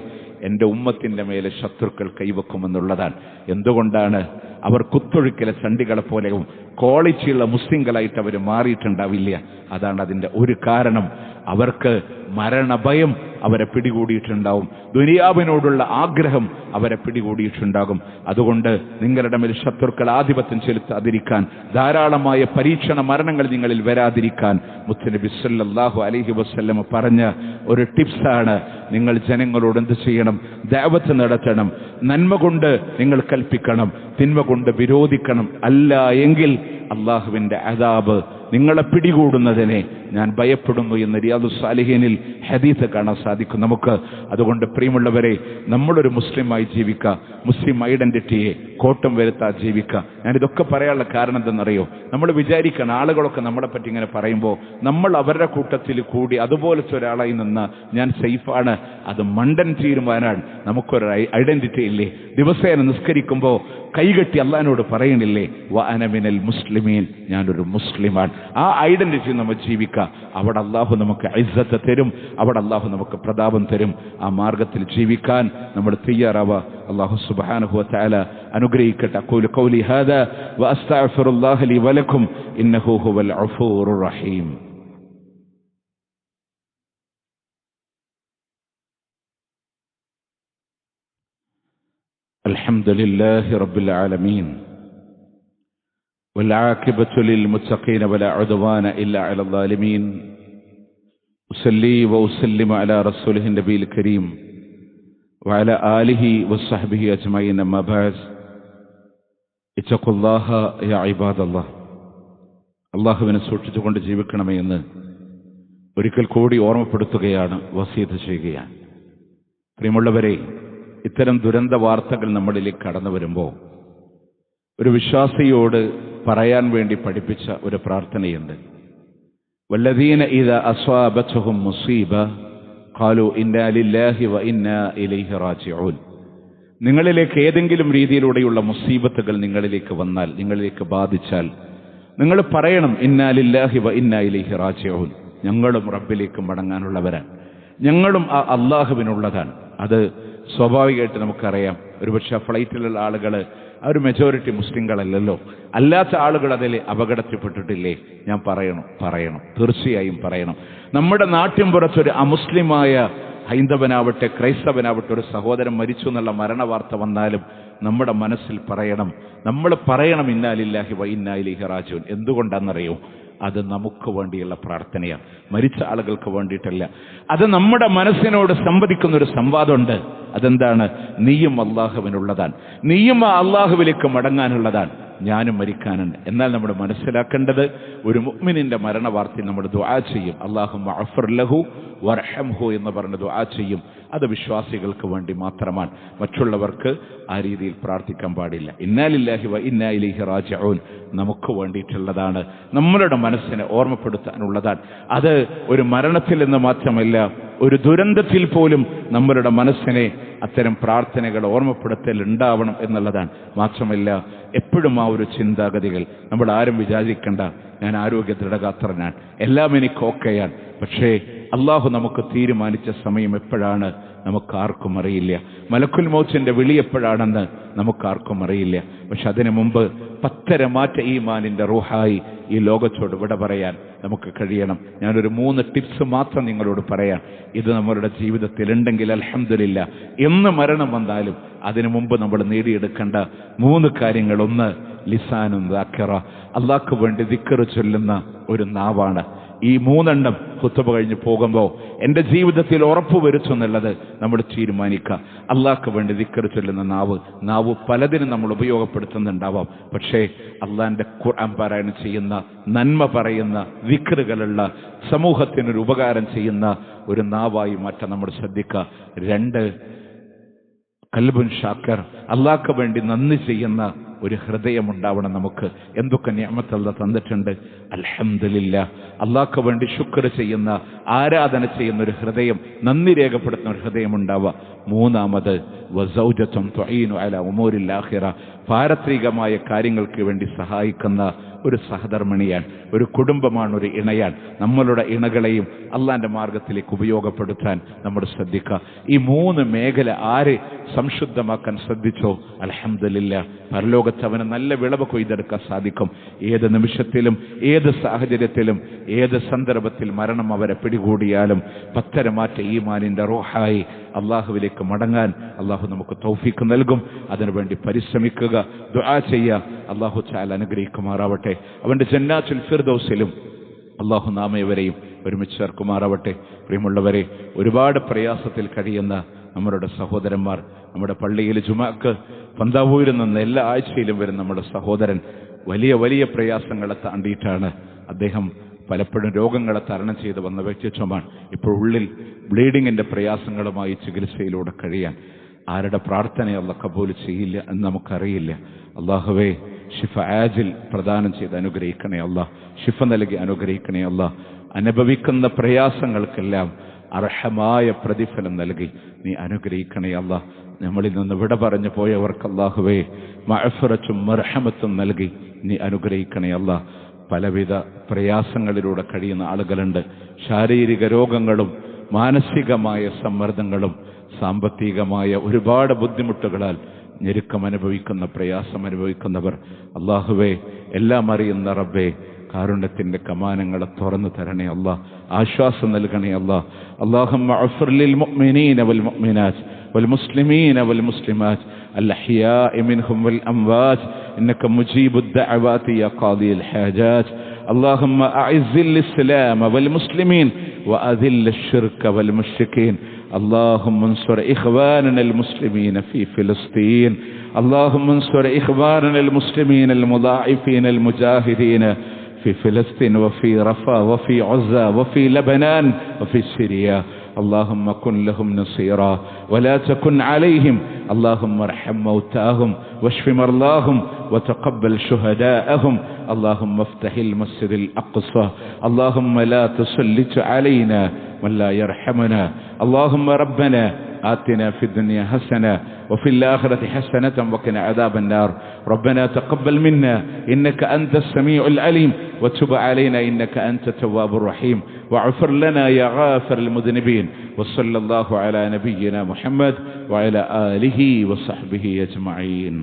എന്റെ ഉമ്മത്തിന്റെ മേലെ ശത്രുക്കൾ കൈവെക്കുമെന്നുള്ളതാണ്. എന്തുകൊണ്ടാണ്? അവർ കുത്തൊഴുക്കിലെ ചണ്ടികളെ പോലെയും ക്വാളിറ്റിയുള്ള മുസ്ലിങ്ങളായിട്ട് അവർ മാറിയിട്ടുണ്ടാവില്ല. അതാണ് അതിന്റെ ഒരു കാരണം. അവർക്ക് മരണഭയം അവരെ പിടികൂടിയിട്ടുണ്ടാവും, ദുനിയാവിനോടുള്ള ആഗ്രഹം അവരെ പിടികൂടിയിട്ടുണ്ടാകും. അതുകൊണ്ട് നിങ്ങളുടെ മേൽ ശത്രുക്കൾ ആധിപത്യം ചെലുത്താതിരിക്കാൻ, ധാരാളമായ പരീക്ഷണ മരണങ്ങൾ നിങ്ങളിൽ വരാതിരിക്കാൻ മുത്തുനബി സല്ലല്ലാഹു അലൈഹി വസല്ലം പറഞ്ഞ ഒരു ടിപ്സാണ്, നിങ്ങൾ ജനങ്ങളോട് എന്ത് ചെയ്യണം? ദഅവത്ത് നടത്തണം. നന്മ കൊണ്ട് നിങ്ങൾ കൽപ്പിക്കണം, തിന്മ കൊണ്ട് വിരോധിക്കണം. അല്ല എങ്കിൽ അള്ളാഹുവിന്റെ അദാബ് നിങ്ങളെ പിടികൂടുന്നതിനെ ഞാൻ ഭയപ്പെടുന്നു എന്ന് റിയാദുസ് സാലിഹീനിൽ ഹദീസ് കാണാൻ സാധിക്കും നമുക്ക്. അതുകൊണ്ട് പ്രിയമുള്ളവരെ, നമ്മളൊരു മുസ്ലിമായി ജീവിക്കുക, മുസ്ലിം ഐഡന്റിറ്റിയെ കോട്ടം വരുത്താൻ ജീവിക്കുക. ഞാനിതൊക്കെ പറയാനുള്ള കാരണം എന്തെന്നറിയോ? നമ്മൾ വിചാരിക്കണം, ആളുകളൊക്കെ നമ്മളെ പറ്റി ഇങ്ങനെ പറയുമ്പോൾ നമ്മൾ അവരുടെ കൂട്ടത്തിൽ കൂടി അതുപോലത്തെ ഒരാളായി നിന്ന് ഞാൻ സേഫാണ്, അത് മണ്ടൻ തീരുമാനമാണ്. നമുക്കൊരു ഐഡന്റിറ്റി ഇല്ലേ? ദിവസേന നിസ്കരിക്കുമ്പോൾ കൈകെട്ടി അള്ളാഹിനോട് പറയണില്ലേ, വഅന മിനൽ മുസ്ലിമീൻ, ഞാനൊരു മുസ്ലിമാണ്. ആ ഐഡന്റിറ്റി നമ്മൾ ജീവിക്കുക. ചിന്തിക്കുക. അവിടെ അള്ളാഹു നമുക്ക് ഇസ്സത്ത് തരും, അവിടെ അള്ളാഹു നമുക്ക് പ്രതാപം തരും. ആ മാർഗത്തിൽ ജീവിക്കാൻ നമ്മൾ തയ്യാറാവുക. അള്ളാഹു സുബ്ഹാനഹു വ തആല അനുഗ്രഹിക്കട്ടെ. അഖൂലു ഖൗലി ഹാദാ വഅസ്തഗ്ഫിറുല്ലാഹ ലി വലക്കും ഇന്നഹു ഹുവൽ ഗഫൂറുർ റഹീം. അൽഹംദുലില്ലാഹി റബ്ബിൽ ആലമീൻ والعاقبة للمتقين ولا عدوان إلا على الظالمين. أصلي وأسلم على رسوله النبي الكريم وعلى آله وصحبه أجمعين. أما بعد اتقوا الله يا عباد الله. അള്ളാഹുവിനെ സൂക്ഷിച്ചുകൊണ്ട് ജീവിക്കണമേ എന്ന് ഒരിക്കൽ കൂടി ഓർമ്മപ്പെടുത്തുകയാണ്, വസീയത്ത് ചെയ്യുകയാണ്. പ്രിയമുള്ളവരെ, ഇത്തരം ദുരന്ത വാർത്തകൾ നമ്മളിലേക്ക് കടന്നു വരുമ്പോൾ ഒരു വിശ്വാസിയോട് പറയാൻ വേണ്ടി പഠിപ്പിച്ച ഒരു പ്രാർത്ഥനയുണ്ട്. വല്ലദീന ഇദാ അസ്വാബത്ഹും മുസീബ ഖാലു ഇന്നാ ലില്ലാഹി വ ഇന്നാ ഇലൈഹി റാജിഊൻ. നിങ്ങളിലേക്ക് ഏതെങ്കിലും രീതിയിലൂടെയുള്ള മുസീബത്തുകൾ നിങ്ങളിലേക്ക് വന്നാൽ, നിങ്ങളിലേക്ക് ബാധിച്ചാൽ, നിങ്ങൾ പറയണം ഇന്നാ ലില്ലാഹി വ ഇന്നാ ഇലൈഹി റാജിഊൻ. ഞങ്ങളും റബ്ബിലേക്ക് മടങ്ങാനുള്ളവരാണ്, ഞങ്ങളും ആ അള്ളാഹുവിനുള്ളതാണ്. അത് സ്വാഭാവികമായിട്ട് നമുക്കറിയാം. ഒരുപക്ഷെ ഫ്ലൈറ്റിലുള്ള ആളുകൾ അവർ മെജോറിറ്റി മുസ്ലിങ്ങളല്ലല്ലോ, അല്ലാത്ത ആളുകൾ അതിൽ അപകടത്തിൽപ്പെട്ടിട്ടില്ലേ? ഞാൻ പറയണം, തീർച്ചയായും പറയണം. നമ്മുടെ നാട്ടിൻപുറത്തൊരു അമുസ്ലിമായ ഹൈന്ദവനാവട്ടെ ക്രൈസ്തവനാവട്ടെ ഒരു സഹോദരൻ മരിച്ചു എന്നുള്ള മരണവാർത്ത വന്നാലും നമ്മുടെ മനസ്സിൽ നമ്മൾ പറയണം ഇന്നാ ലില്ലാഹി വ ഇന്നാ ഇലൈഹി റാജിഊൻ. എന്തുകൊണ്ടാണെന്നറിയോ? അത് നമുക്ക് വേണ്ടിയുള്ള പ്രാർത്ഥനയാണ്, മരിച്ച ആളുകൾക്ക് വേണ്ടിയിട്ടല്ല. അത് നമ്മുടെ മനസ്സിനോട് സംവദിക്കുന്നൊരു സംവാദമുണ്ട്. അതെന്താണ്? നീയും അള്ളാഹുവിനുള്ളതാണ്, നീയും ആ അള്ളാഹുവിലേക്ക് മടങ്ങാനുള്ളതാണ്, ഞാനും മരിക്കാനുണ്ട്. എന്നാൽ നമ്മൾ മനസ്സിലാക്കേണ്ടത്, ഒരു മുഅ്മിനിന്റെ മരണവാർത്തയിൽ നമ്മൾ ദുആ ചെയ്യും, അല്ലാഹുമ്മ അഗ്ഫിർ ലഹു വർഹംഹു എന്ന് പറഞ്ഞ് ദുആ ചെയ്യും. അത് വിശ്വാസികൾക്ക് വേണ്ടി മാത്രമാണ്, മറ്റുള്ളവർക്ക് ആ രീതിയിൽ പ്രാർത്ഥിക്കാൻ പാടില്ല. ഇന്നാ ലില്ലാഹി വ ഇന്നാ ഇലൈഹി റാജിഊൻ നമുക്ക് വേണ്ടിയിട്ടുള്ളതാണ്, നമ്മളുടെ മനസ്സിനെ ഓർമ്മപ്പെടുത്താനുള്ളതാണ്. അത് ഒരു മരണത്തിൽ നിന്ന് മാത്രമല്ല, ഒരു ദുരന്തത്തിൽ പോലും നമ്മളുടെ മനസ്സിനെ അത്തരം പ്രാർത്ഥനകൾ ഓർമ്മപ്പെടുത്തൽ ഉണ്ടാവണം എന്നുള്ളതാണ്. മാത്രമല്ല, എപ്പോഴും ആ ഒരു ചിന്താഗതികൾ നമ്മൾ ആരും വിചാരിക്കേണ്ട ഞാൻ ആരോഗ്യ ദൃഢഗാത്രനാണ്, എല്ലാം എനിക്ക് ഓക്കെയാണ്. പക്ഷേ അള്ളാഹു നമുക്ക് തീരുമാനിച്ച സമയം എപ്പോഴാണ് നമുക്കാർക്കും അറിയില്ല. മലക്കുൽ മൗത്തിന്റെ വിളി എപ്പോഴാണെന്ന് നമുക്കാർക്കും അറിയില്ല. പക്ഷെ അതിനു മുമ്പ് 10 മാറ്റ ഈമാനിന്റെ റൂഹായി ഈ ലോകത്തോട് വിട പറയാൻ നമുക്ക് കഴിയണം. ഞാനൊരു 3 ടിപ്സ് മാത്രം നിങ്ങളോട് പറയാം. ഇത് നമ്മളുടെ ജീവിതത്തിൽ ഉണ്ടെങ്കിൽ അൽഹംദുലില്ലാ, എന്ന് മരണം വന്നാലും അതിനു മുമ്പ് നമ്മൾ നേടിയെടുക്കേണ്ട 3 കാര്യങ്ങൾ. ഒന്ന്, ലിസാനുൻ ദാക്കിറ, അള്ളാഹ്ക്ക് വേണ്ടി ദിക്ർ ചൊല്ലുന്ന ഒരു നാവാണ്. ഈ 3 എണ്ണം ഖുത്ബ കഴിഞ്ഞ് പോകുമ്പോൾ എൻ്റെ ജീവിതത്തിൽ ഉറപ്പുവരുത്തുന്നുള്ളത് നമ്മൾ തീരുമാനിക്കുക. അള്ളാഹ്ക്ക് വേണ്ടി ദിക്ർ ചൊല്ലുന്ന നാവ് പലതിനും നമ്മൾ ഉപയോഗപ്പെടുത്തുന്നുണ്ടാവാം. പക്ഷേ അള്ളാഹിൻ്റെ ഖുർആൻ പാരായണം ചെയ്യുന്ന, നന്മ പറയുന്ന, ദിക്റുകളുള്ള, സമൂഹത്തിനൊരു ഉപകാരം ചെയ്യുന്ന ഒരു നാവായി മാറ്റാൻ നമ്മൾ ശ്രദ്ധിക്കുക. 2, ഖൽബുൻ ഷാക്കിർ, അള്ളാഹ്ക്ക് വേണ്ടി നന്ദി ചെയ്യുന്ന ഒരു ഹൃദയം ഉണ്ടാവണം നമുക്ക്. എന്തൊക്കെ നിഅമത്ത് അല്ലാഹ് തന്നിട്ടുണ്ട്, അൽഹംദുലില്ലാ, അള്ളാഹ്ക്ക് വേണ്ടി ശുക്ർ ചെയ്യുന്ന, ആരാധന ചെയ്യുന്ന ഒരു ഹൃദയം, നന്ദി രേഖപ്പെടുത്തുന്ന ഒരു ഹൃദയം ഉണ്ടാവുക. 3, വസൗജത്തുൻ തുഈനു അലാ ഉമൂരിൽ ആഖിറ, പാരത്രികമായ കാര്യങ്ങൾക്ക് വേണ്ടി സഹായിക്കുന്ന ഒരു സഹധർമ്മിണിയാണ്, ഒരു കുടുംബമാണ്, ഒരു ഇണയാണ്. നമ്മളുടെ ഇണകളെയും അള്ളാന്റെ മാർഗത്തിലേക്ക് ഉപയോഗപ്പെടുത്താൻ നമ്മൾ ശ്രദ്ധിക്കുക. ഈ 3 മേഖല ആര് സംശുദ്ധമാക്കാൻ ശ്രദ്ധിച്ചോ, അൽഹംദുലില്ലാ, പരലോകത്ത് അവന് നല്ല വിളവ് കൊയ്തെടുക്കാൻ സാധിക്കും. ഏത് നിമിഷത്തിലും, ഏത് സാഹചര്യത്തിലും, ഏത് സന്ദർഭത്തിൽ മരണം അവരെ പിടികൂടിയാലും 10 മാറ്റ ഈമാനിന്റെ റൂഹായി അള്ളാഹുവിലേക്ക് മടങ്ങാൻ അള്ളാഹു നമുക്ക് തൗഫീഖ് നൽകും. അതിനുവേണ്ടി പരിശ്രമിക്കുക, ദുആ ചെയ്യുക. അള്ളാഹു തആല അനുഗ്രഹിക്കുമാറാവട്ടെ. അവന്റെ ജന്നാത്തുൽ ഫിർദൗസിലും അള്ളാഹു നാമേവരെയും ഒരുമിച്ച് ചേർക്കുമാറാവട്ടെ. പ്രിയമുള്ളവരെ, ഒരുപാട് പ്രയാസത്തിൽ കഴിയുന്ന നമ്മളുടെ സഹോദരന്മാർ, നമ്മുടെ പള്ളിയിൽ ജുമാക്ക് പന്താവൂരിൽ നിന്ന് എല്ലാ ആഴ്ചയിലും വരുന്ന നമ്മുടെ സഹോദരൻ വലിയ വലിയ പ്രയാസങ്ങളെ താണ്ടിയിട്ടാണ് അദ്ദേഹം പലപ്പോഴും രോഗങ്ങളെ തരണം ചെയ്ത് വന്ന വ്യക്തിത്വമാണ്. ഇപ്പോൾ ഉള്ളിൽ ബ്ലീഡിങ്ങിന്റെ പ്രയാസങ്ങളുമായി ചികിത്സയിലൂടെ കഴിയാൻ ആരുടെ പ്രാർത്ഥന അല്ലാഹ് കബൂൽ ചെയ്യില്ല എന്ന് നമുക്കറിയില്ല. അള്ളാഹുവേ, ഷിഫ ആജിൽ പ്രദാനം ചെയ്ത് അനുഗ്രഹിക്കണേ അല്ലാഹ്, ഷിഫ നൽകി അനുഗ്രഹിക്കണേ അല്ലാഹ്. അനുഭവിക്കുന്ന പ്രയാസങ്ങൾക്കെല്ലാം അർഹമായ പ്രതിഫലം നൽകി നീ അനുഗ്രഹിക്കണേ അല്ലാഹ്. നമ്മളിൽ നിന്ന് വിട പറഞ്ഞു പോയവർക്ക് അല്ലാഹുവേ മഅഫിറത്തും മർഹമത്തും നൽകി നീ അനുഗ്രഹിക്കണേ അല്ലാഹ്. പലവിധ പ്രയാസങ്ങളിലൂടെ കഴിയുന്ന ആളുകളുണ്ട്. ശാരീരിക രോഗങ്ങളും മാനസികമായ സമ്മർദ്ദങ്ങളും സാമ്പത്തികമായ ഒരുപാട് ബുദ്ധിമുട്ടുകളാൽ ഞെരുക്കം അനുഭവിക്കുന്ന, പ്രയാസം അനുഭവിക്കുന്നവർ, അല്ലാഹുവേ, എല്ലാം അറിയുന്ന റബ്ബേ, കാരുണ്യത്തിന്റെ കമാനങ്ങളെ തുറന്നു തരണേ അല്ലാ, ആശ്വാസം നൽകണേ അല്ലാ. അല്ലാഹുമ്മ അഗ്ഫിർ ലിൽ മുഅ്മിനീന വൽ മുഅ്മിനാത്ത് വൽ മുസ്ലിമീന വൽ മുസ്ലിമാത്ത് അൽഅഹ്യാഇ മിൻഹും വൽ അംവാത്ത് ഇന്നക മുജീബുദ് ദഅവാതി യാ ഖാദിയൽ ഹാജാത്ത്. اللهم أعز الإسلام والمسلمين وأذل الشرك والمشركين. اللهم انصر إخواننا المسلمين في فلسطين. اللهم انصر إخواننا المسلمين المضاعفين المجاهدين في فلسطين وفي رفح وفي عزة وفي لبنان وفي سوريا. اللهم كن لهم نصيرا ولا تكن عليهم. اللهم ارحم موتاهم واشف مرضاهم وتقبل شهداءهم. اللهم افتح المسجد الأقصى. اللهم لا تسلط علينا من لا يرحمنا. اللهم ربنا آتنا في الدنيا حسنة وفي الآخرة حسنة وقنا عذاب النار. ربنا تقبل منا إنك أنت السميع العليم وتب علينا إنك أنت التواب الرحيم واغفر لنا يا غافر المذنبين. وصلى الله على نبينا محمد وعلى آله وصحبه أجمعين.